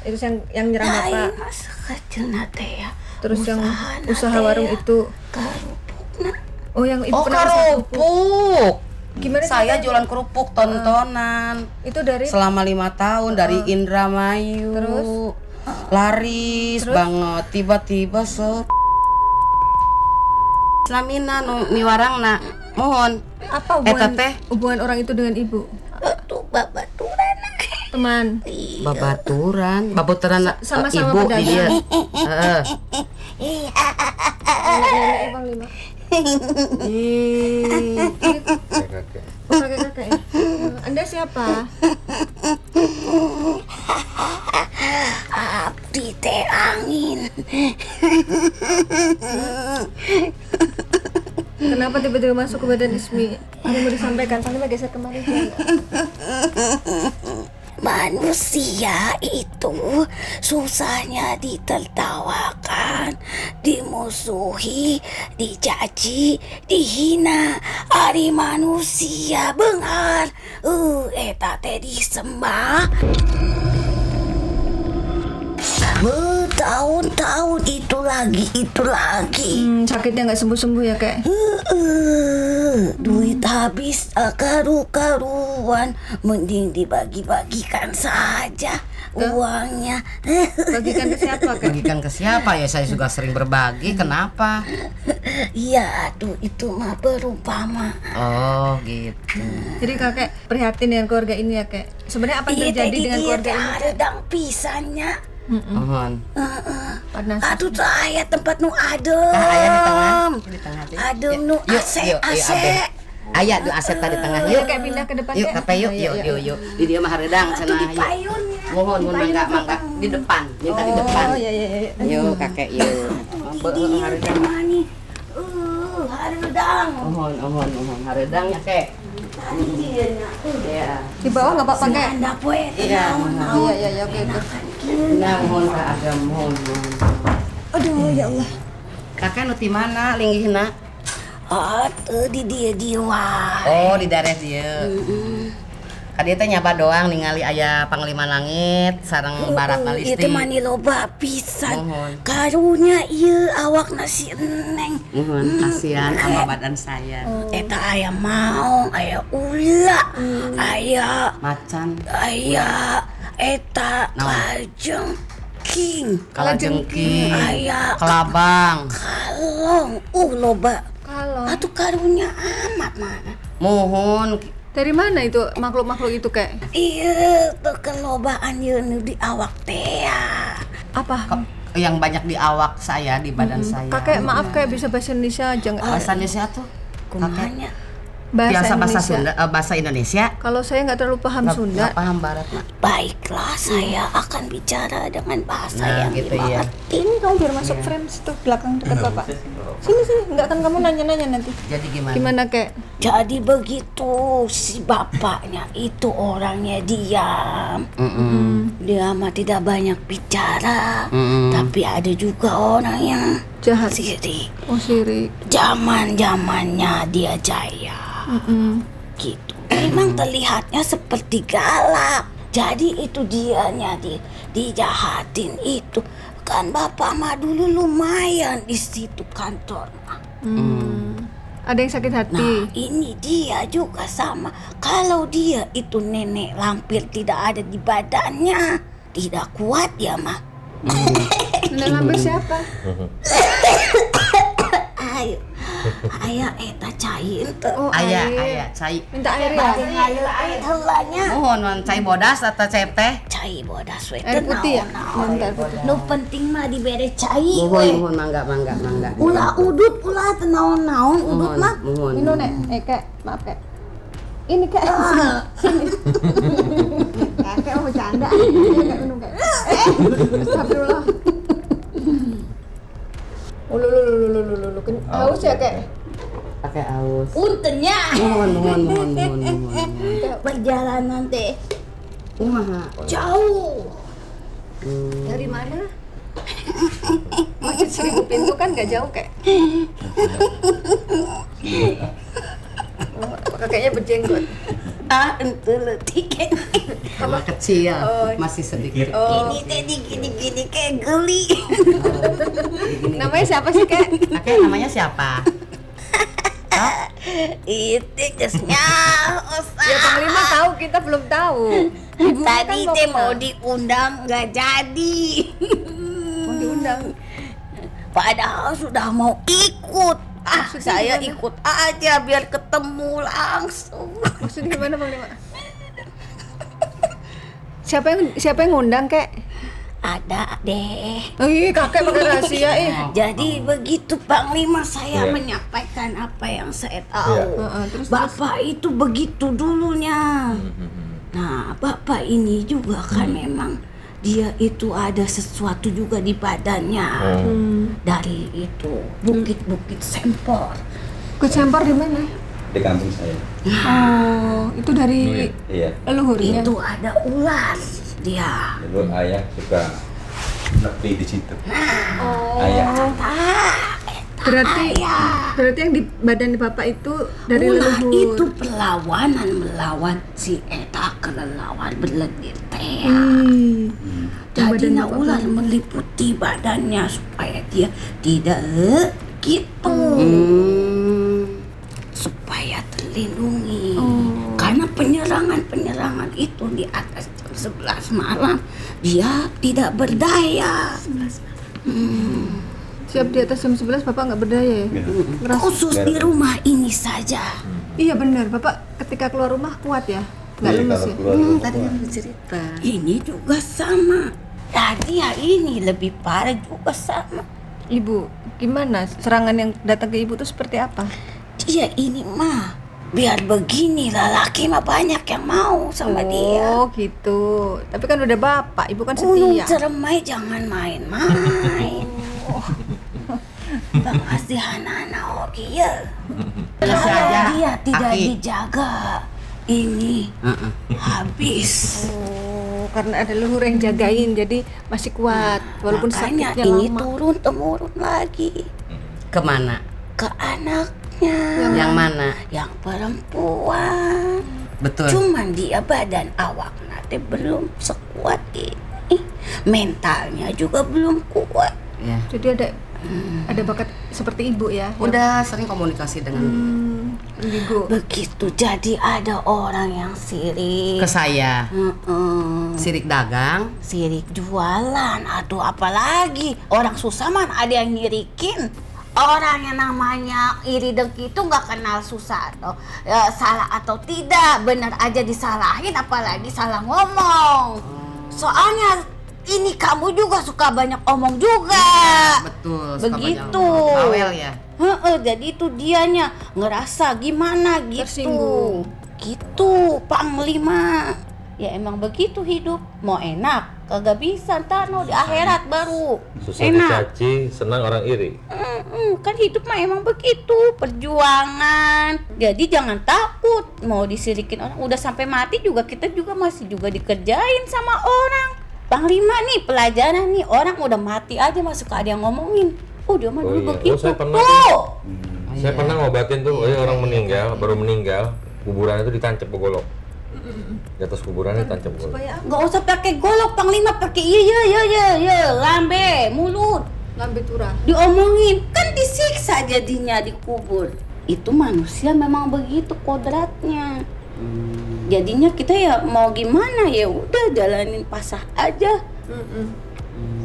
Itu yang nyerang Bapak. Masa kecil nate ya. Terus yang usaha warung itu. Kerupukna. Oh, yang Ibu pernah kerupuk. Gimana saya jualan kerupuk tontonan. Itu dari selama 5 tahun dari Indramayu. Terus laris banget. Tiba-tiba Lamina mi warangna. Mohon. Apa hubungan orang itu dengan Ibu? Tuh babaturan. Teman. Babaturan sama-sama Ibu dia. Nenek kakek ya? Anda siapa? Abdi teh angin. Kenapa tiba-tiba masuk ke badan Ismi? Ada yang mau disampaikan? Paling geser kemarin. Manusia itu susahnya ditertawakan, dimusuhi, dicaci, dihina. Ari manusia beungar, eta teh disembah. Bertahun-tahun itu lagi. Sakitnya nggak sembuh-sembuh ya kek? Duit habis karu-karuan, mending dibagi-bagikan saja uangnya. Bagikan ke siapa kek? Bagikan ke siapa ya? Saya juga sering berbagi. Kenapa? Iya tuh itu mah berumpama. Oh gitu. Jadi kakek prihatin dengan keluarga ini ya kek? Sebenarnya apa yang terjadi dengan keluarga ini? Redang pisannya. Mohon. Panas. Aduh saya tempat nu adem. Di tengah. Adem nu AC. Aya di AC tadi tengah. Yuk kayak pindah ke depan. Yuk kape yuk. Di dia mah hareudang cenah. Mohon mangga di depan. Minta di depan. Oh iya. Yuk kakek yuk. Beuh hareudang mani. Hareudang. Mohon hareudang ya kek. Ya. Di bawah nggak apa-apa kek? Iya. Iya oke. Nah, mohon agam mohon. Aduh ya Allah. Kakek nu ti mana linggihna? Di dia. Oh, di daerah dia. Kadi teh nyapa doang ningali aya Panglima Langit sareng Barat Balisti. Itu mani loba pisan. Mohon. Karunya ieu awak nasi eneng. Mohon kasihan sama badan saya. Eta aya maong, aya ula, aya Macan, eta kalajengking, kalajengking, aya kelabang. kalong, loba. Kalau Atuh karunya amat mana. Mohon dari mana itu makhluk-makhluk itu kayak? Iya, teu kelobaan ieu nu di awak teh. Apa? yang banyak di awak saya, di badan saya. Kakek maaf kayak bisa bahasa Indonesia aja nggak? Bahasa Indonesia tuh Kumanya? biasa bahasa Indonesia. Sunda, bahasa Indonesia. Kalau saya nggak terlalu paham Sunda. Nggak paham Barat, Mak. Baiklah, saya akan bicara dengan bahasa Nah, yang gitu ya. dimengerti. Ini kamu biar masuk frame situ belakang dekat bapak. Sini, nggak akan kamu nanya-nanya nanti. Jadi gimana? Gimana kayak? Jadi begitu si bapaknya itu orangnya diam. Dia mah tidak banyak bicara, tapi ada juga orang yang Jahat. sirik. Oh sirik. Zaman-zamannya dia jaya. Gitu. Memang terlihatnya seperti galak. Jadi itu dianya dijahatin itu. Kan bapak mah dulu lumayan di situ kantor. Ada yang sakit hati. Nah, ini dia juga sama. Kalau dia itu nenek lampir tidak ada di badannya, tidak kuat ya mah. Nenek lampir siapa? Ayo, ayah eta cair tuh. Oh Aya, air. cai. Minta air ya. Air helanya. Mohon cai bodas atau cai teh? Cai bodas we Air putih ya? naon-naon. Minta air putih. Nu penting mah dibere cai we. Mohon mangga. Ulah udut ulah teu naon-naon udut mah. Mohon. Minum nek, kek, maaf kek. Ini kek. Sini. Kek mau bercanda. Kek minum kek. Astagfirullah. Lu haus ya kek? Pakai aus. Untenya Mohon. perjalanan teh Kumaha? jauh. Dari mana? Masjid 1000 pintu kan gak jauh kek. Oh, kakeknya berjenggot. Ente leutik. Apa kecil, masih sedikit. Ini teh digini-gini kayak geli. Namanya siapa sih kek? Kakek namanya siapa? Itu gesnya Ya Panglima tahu, kita belum tahu. Ibu tadi kan teh mau mau diundang nggak jadi. mau diundang. Padahal sudah mau ikut. Maksudnya Saya gimana? ikut aja biar ketemu langsung. Maksudnya gimana Panglima? Siapa yang ngundang kek? Ada deh. Ih, kakek pakai rahasia Jadi begitu Panglima saya menyampaikan apa yang saya tahu. Terus Bapak itu begitu dulunya. Nah, Bapak ini juga kan memang dia itu ada sesuatu juga di badannya. Dari itu bukit-bukit sempor. Kecempor di mana? Di kampung saya. Oh, itu dari Iya. leluhurnya. Itu ada ular dia. Dulu ayah suka nepi di situ. Oh. Ayah. Berarti yang di badan bapak itu dari Ular leluhur. itu perlawanan melawan si eta kelelawar berlendir teh. Jadi Badan bapak ular meliputi badannya supaya dia tidak gitu. Supaya terlindungi. Karena penyerangan itu di atas jam 11 malam dia tidak berdaya. Siap di atas jam 11 bapak nggak berdaya ya? Ngerasa- Khusus di rumah ini saja. Iya benar, bapak ketika keluar rumah kuat ya? Nggak lemes ya? Tadi kan cerita. Ini juga sama. Tadi ya ini lebih parah juga sama. Ibu, gimana serangan yang datang ke ibu itu seperti apa? Dia ini mah biar begini laki mah banyak yang mau sama dia. Oh gitu, tapi kan udah bapak, ibu kan Gunung setia. Ceremai jangan main-main. Pengasihan anak oke ya. Kasih aja. Dia tidak Aki. dijaga. Ini habis. Oh, karena ada leluhur yang jagain, jadi masih kuat walaupun Makanya sakitnya ini lama. turun temurun lagi Kemana? ke anaknya. Yang mana? Yang perempuan. Betul. Cuman dia badan awakna teh belum sekuat ini. Mentalnya juga belum kuat. Ya. Jadi ada bakat seperti ibu ya. Udah sering komunikasi dengan indigo. Begitu jadi ada orang yang sirik ke saya. Sirik dagang, sirik jualan, aduh apalagi orang susah man ada yang nyirikin. Orang yang namanya iri dengki itu nggak kenal susah atau salah atau tidak, benar aja disalahin, apalagi salah ngomong. Soalnya ini kamu juga suka banyak omong juga. Betul. Begitu. Bawel ya. Jadi itu dianya ngerasa gimana gitu. Tersinggung. Gitu Panglima. Ya emang begitu hidup. Mau enak kagak bisa, ntar di akhirat baru Susah enak. dicaci, senang orang iri. Kan hidup mah emang begitu, perjuangan. Jadi jangan takut mau disirikin orang. Udah sampai mati juga kita juga masih juga dikerjain sama orang. Panglima nih pelajaran nih, orang udah mati aja masuk ada yang ngomongin. Oh dia mah dulu begitu. Saya pernah saya pernah ngobatin tuh, orang meninggal, baru meninggal, kuburan itu ditancap golok. Di atas kuburannya ditancap golok. Nggak usah pakai golok, Panglima pakai iya, lambe, mulut. Lambe turah. Diomongin, kan disiksa jadinya dikubur. Itu manusia memang begitu kodratnya. Jadinya kita ya mau gimana ya udah jalanin pasah aja.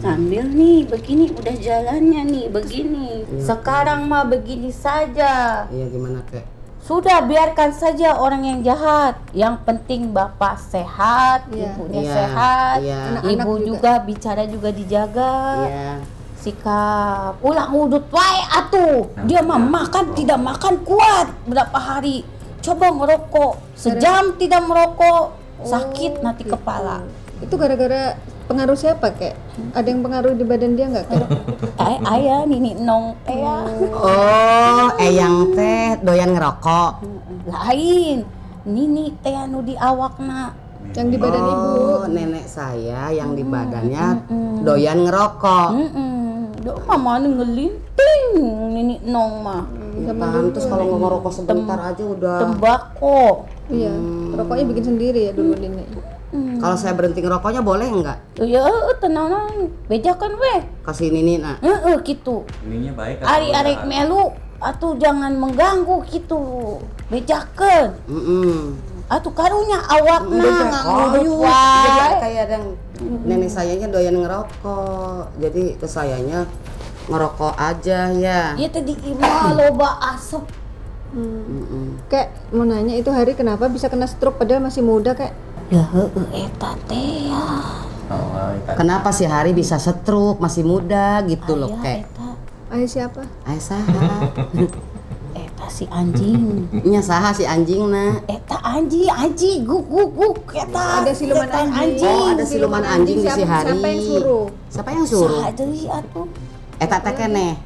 Sambil nih begini udah jalannya nih begini. Sekarang mah begini saja. Iya gimana kek? Sudah biarkan saja orang yang jahat. Yang penting bapak sehat, ibunya sehat, ibu juga bicara juga dijaga. Sikap ulang udut wae atuh. Dia mah makan tidak makan kuat berapa hari. Coba ngerokok, sejam tidak merokok, sakit nanti kepala. Itu gara-gara pengaruh siapa kek? Ada yang pengaruh di badan dia nggak kek? Ayah nini nong teh. Oh, eyang teh doyan ngerokok. Lain, nini teh anu di awakna. Yang di badan ibu. Nenek saya yang di badannya doyan ngerokok. Dok mama ngelinting nini nong mah. Terus kalau nggak ngerokok sebentar aja udah. Tembakau. Iya, rokoknya bikin sendiri ya dulu ini. Kalau saya berhenti ngerokoknya boleh nggak? Ya tenang, bejakan weh. Kasih Nini nak. Gitu. Ininya baik. Ari-arik melu, atuh jangan mengganggu gitu. Bejakan. Atuh karunya awakna ngangudut wae. Kayak yang nenek sayanya doyan ngerokok, jadi ke sayanya ngerokok aja ya. Iya tadi imah loba asap. Kayak mau nanya itu Hari kenapa bisa kena stroke padahal masih muda kek? Ya eta teh ya. Kenapa sih Hari bisa stroke masih muda gitu loh kek? Ayah siapa? Ayah saha? Eta si anjing. Nya saha si anjing nah? Eta anjing guk eta. Ada siluman anjing. Oh ada siluman anjing di si Hari. Siapa yang suruh? Siapa yang suruh? Saha deui atuh. Eta teh keneh.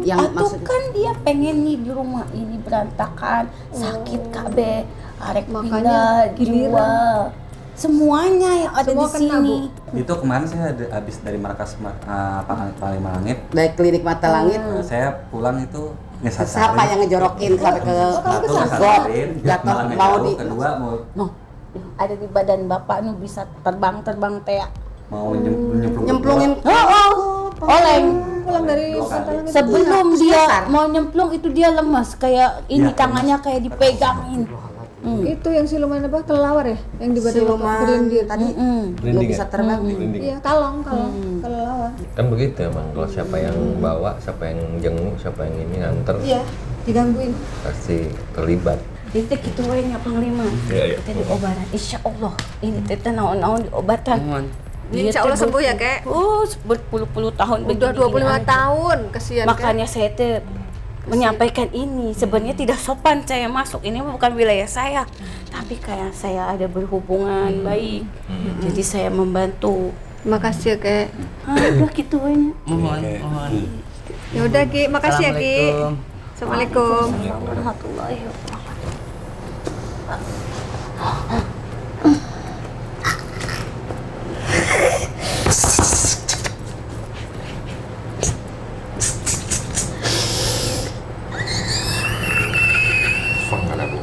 Yang maksud kan dia pengen nih di rumah ini berantakan, sakit kabeh, arek pindah jual. Semuanya yang ada di sini. Itu kemarin saya habis dari markas Panglima Langit. Dari klinik mata langit. Saya pulang itu siapa yang ngejorokin sampai ke jatuh mau di kedua mau ada di badan bapak nu bisa terbang teh. Mau nyemplungin. Oleng. Pulang dari sebelum dia mau nyemplung itu dia lemas kayak ini tangannya kayak dipegangin. Itu yang siluman apa? Kelelawar ya? Yang di badan siluman tadi belum bisa terbang. Iya, kalong kelelawar. Kan begitu emang, kalau siapa yang bawa, siapa yang jenguk, siapa yang ini nganter, Iya, digangguin. pasti terlibat. Itu gitu we nya Panglima. Kita diobatan insyaallah. Ini teh naon-naon diobatan. Insya Allah sembuh ya kek. Berpuluh-puluh tahun Udah 25 tahun, kesian makanya saya teh menyampaikan ini. Sebenarnya tidak sopan saya masuk, ini bukan wilayah saya, tapi kayak saya ada berhubungan baik, jadi saya membantu. Makasih ya kek. Udah gitu we. Mohon. Ya udah Ki, makasih ya Ki. Assalamualaikum. Warahmatullahi wabarakatuh. Fang ada bu.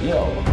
Ya Allah.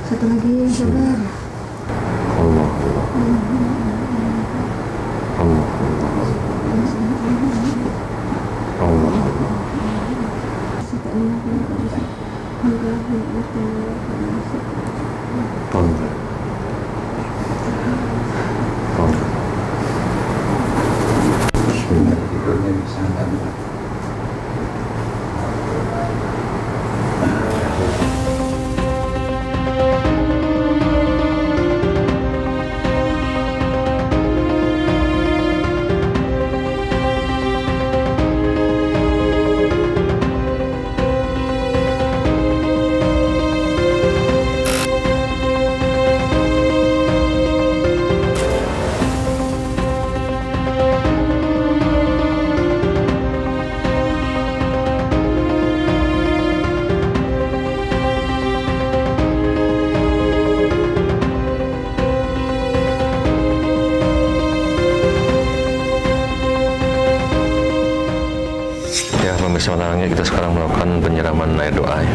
Satu lagi, sabar. Allah. Allah. Allah. Pemirsa Mata Langit, kita sekarang melakukan penyiraman air doa ya.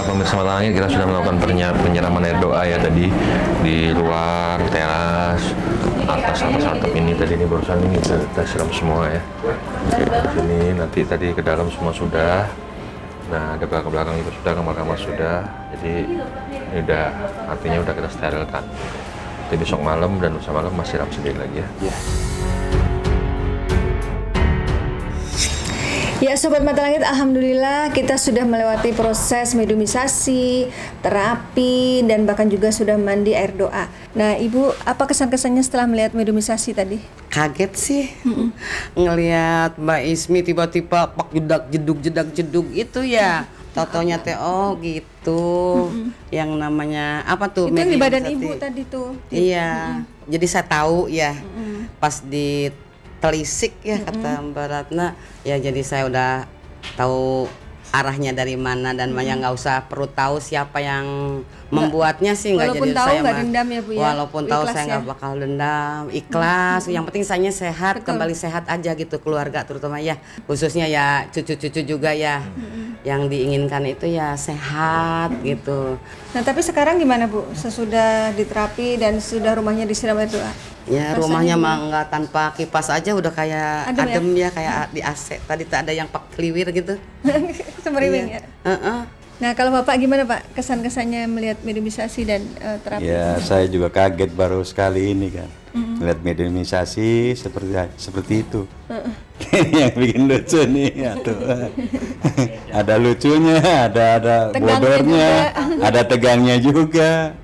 Pemirsa Mata Langit, kita sudah melakukan penyiraman air doa ya tadi di luar teras, atas atap ini tadi, ini barusan ini kita siram semua ya. Di sini nanti tadi ke dalam semua sudah. Nah, ada belakang itu sudah, kamar-kamar sudah. Jadi ini udah, artinya udah kita sterilkan. Nanti besok malam dan lusa malam masih siram sendiri lagi ya. Ya Sobat Mata Langit, alhamdulillah kita sudah melewati proses mediumisasi, terapi, dan bahkan juga sudah mandi air doa. Nah Ibu, apa kesan-kesannya setelah melihat mediumisasi tadi? Kaget sih ngelihat Mbak Ismi tiba-tiba pak jedak-jeduk itu ya. Totonya teh oh gitu. Yang namanya apa tuh? Itu yang di badan Ibu tadi tuh. Iya. Jadi saya tahu ya. Pas di telisik ya kata Mbak Ratna, ya jadi saya udah tahu arahnya dari mana dan nggak usah perlu tahu siapa yang membuatnya sih, nggak jadi tahu, saya nggak dendam ya Bu ya. Walaupun tahu saya nggak bakal dendam, ikhlas. Yang penting saya sehat, kembali sehat aja gitu, keluarga terutama ya, khususnya ya cucu-cucu juga ya. Yang diinginkan itu ya sehat gitu. Nah tapi sekarang gimana Bu? Sesudah diterapi dan sudah rumahnya disiram air doa? Ya rasanya rumahnya mah nggak tanpa kipas aja udah kayak adem ya kayak di AC. Tadi tak ada yang pak kliwir gitu. Semeriwing ya. Nah kalau Bapak gimana Pak kesan-kesannya melihat mediumisasi dan terapi? Ya saya juga kaget baru sekali ini kan. Melihat mediumisasi seperti itu. Yang bikin lucu nih ya tuh. Ada lucunya, ada bodornya, ada tegangnya juga.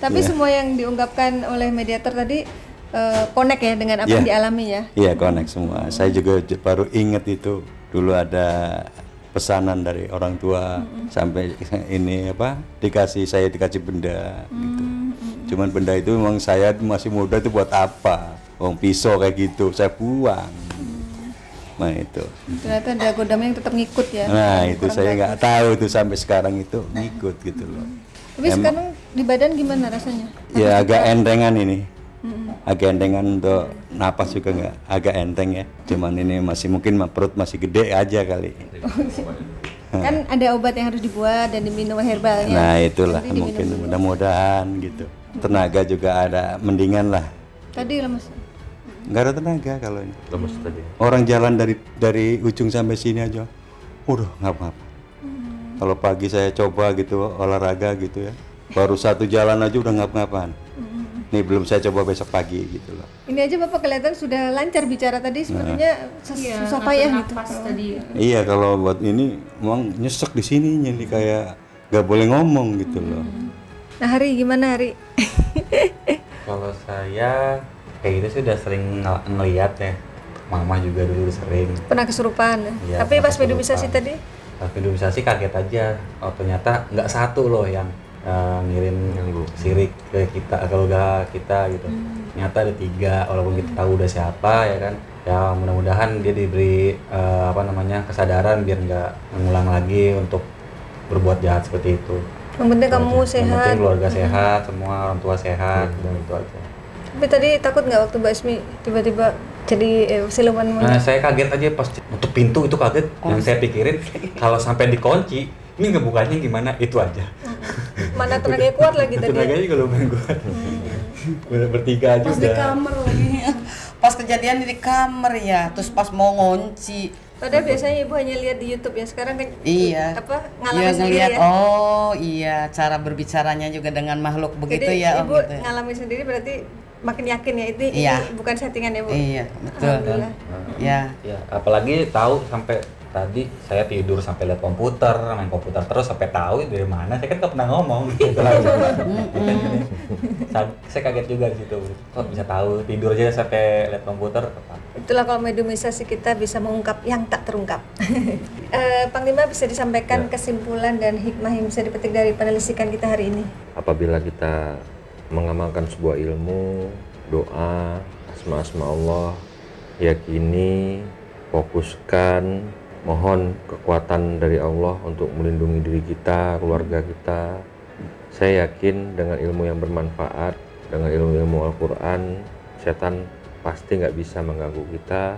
Tapi semua yang diungkapkan oleh mediator tadi connect ya dengan apa yang dialami ya? Iya connect semua. Saya juga baru ingat itu dulu ada pesanan dari orang tua sampai ini apa saya dikasih benda gitu. Cuman benda itu memang saya masih muda itu buat apa? Pisau kayak gitu saya buang. Nah itu. Ternyata ada godam yang tetap ngikut ya. Nah itu saya nggak tahu itu sampai sekarang itu ngikut gitu loh. Tapi sekarang di badan gimana rasanya? Ya agak entengan ini. Agak entengan untuk napas juga nggak agak enteng ya. Cuman ini masih mungkin perut masih gede aja kali. Kan ada obat yang harus dibuat dan diminum herbalnya. Nah itulah mungkin mudah-mudahan gitu. Tenaga juga ada mendingan lah. Tadi lemes. Nggak ada tenaga kalau ini. Lemes tadi. Orang jalan dari ujung sampai sini aja. Udah ngapa-ngapa. Kalau pagi saya coba gitu olahraga gitu ya. Baru satu jalan aja udah ngapa-ngapan. Nih belum saya coba besok pagi gitu loh. Ini aja Bapak kelihatan sudah lancar bicara tadi, sepertinya susah payah gitu. Iya kalau buat ini memang nyesek di sininya nih kayak nggak boleh ngomong gitu loh. Nah Hari gimana Hari? Kalau saya kayak gitu sih udah sering ngeliat ya. Mama juga dulu sering. Pernah kesurupan. Ya, tapi pas mediumisasi tadi? Pas mediumisasi kaget aja. Oh ternyata nggak satu loh yang ngirim sirik ke kita, keluarga kita gitu. Ternyata ada 3, walaupun kita tahu udah siapa ya kan. Ya mudah-mudahan dia diberi kesadaran biar nggak mengulang lagi untuk berbuat jahat seperti itu. Yang penting kamu sehat. Yang penting keluarga sehat, semua orang tua sehat, dan itu aja. Tapi tadi takut nggak waktu Mbak Ismi tiba-tiba jadi siluman? Nah saya kaget aja pas nutup pintu itu kaget. Yang saya pikirin kalau sampai dikunci ini ngebukanya gimana, itu aja. Mana tenaganya kuat lagi tadi? Tenaganya kalau main kuat. Bertiga aja pas udah. Di kamar lagi. Pas kejadian di kamar ya, terus pas mau ngunci. Padahal biasanya Ibu hanya lihat di YouTube ya, sekarang kan ngalamin sendiri ya. Oh iya, cara berbicaranya juga dengan makhluk begitu. Jadi, ya. Ibu gitu. Ngalamin sendiri berarti makin yakin ya ini bukan settingan ya Bu. Iya betul. Ya. Apalagi tahu sampai tadi saya tidur sampai lihat komputer, main komputer terus sampai tahu dari mana. Saya kan nggak pernah ngomong gitu. Saya kaget juga di situ. Kok bisa tahu tidur aja sampai lihat komputer? Itulah kalau mediumisasi kita bisa mengungkap yang tak terungkap. Panglima bisa disampaikan kesimpulan dan hikmah yang bisa dipetik dari penelitian kita hari ini. Apabila kita mengamalkan sebuah ilmu, doa, asma-asma Allah, yakini, fokuskan, mohon kekuatan dari Allah untuk melindungi diri kita, keluarga kita. Saya yakin dengan ilmu yang bermanfaat, dengan ilmu Al-Quran, setan pasti nggak bisa mengganggu kita,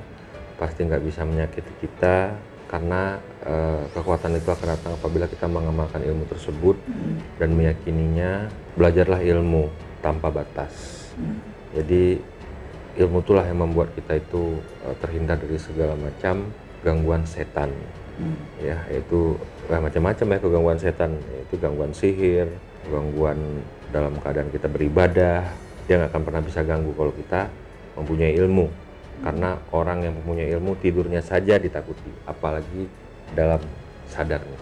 pasti nggak bisa menyakiti kita, karena kekuatan itu akan datang apabila kita mengamalkan ilmu tersebut dan meyakininya. Belajarlah ilmu tanpa batas. Jadi ilmu itulah yang membuat kita itu terhindar dari segala macam gangguan setan. Ya, yaitu macam-macam ya gangguan setan, yaitu gangguan sihir, gangguan dalam keadaan kita beribadah. Dia nggak akan pernah bisa ganggu kalau kita mempunyai ilmu. Karena orang yang mempunyai ilmu tidurnya saja ditakuti, apalagi dalam sadarnya.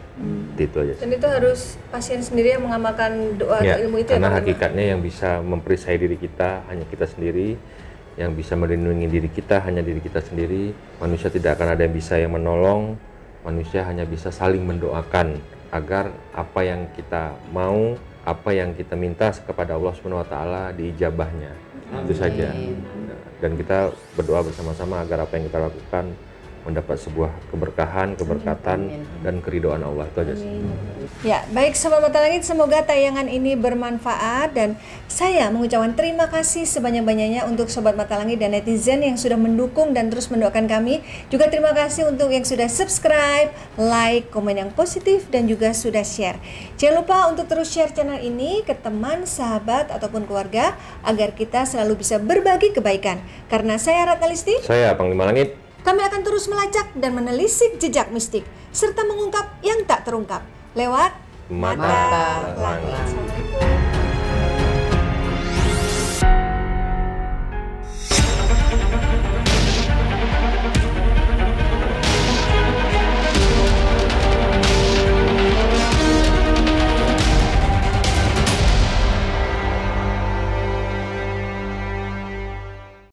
Itu aja sih. Dan itu harus pasien sendiri yang mengamalkan doa Ya, atau ilmu itu karena ya, Pak? hakikatnya yang bisa memperisai diri kita hanya kita sendiri, yang bisa melindungi diri kita hanya diri kita sendiri. Manusia tidak akan ada yang bisa yang menolong, manusia hanya bisa saling mendoakan agar apa yang kita mau, apa yang kita minta kepada Allah SWT diijabahnya. Itu saja. Dan kita berdoa bersama-sama agar apa yang kita lakukan mendapat sebuah keberkahan, keberkatan, dan keridhaan Allah. Itu aja sih. Ya, baik Sobat Mata Langit, semoga tayangan ini bermanfaat dan saya mengucapkan terima kasih sebanyak-banyaknya untuk Sobat Mata Langit dan netizen yang sudah mendukung dan terus mendoakan kami. Juga terima kasih untuk yang sudah subscribe, like, komen yang positif, dan juga sudah share. Jangan lupa untuk terus share channel ini ke teman, sahabat, ataupun keluarga agar kita selalu bisa berbagi kebaikan. Karena saya Ratna Listi, Saya Panglima Langit. kami akan terus melacak dan menelisik jejak mistik serta mengungkap yang tak terungkap lewat Mata Langit. Assalamualaikum.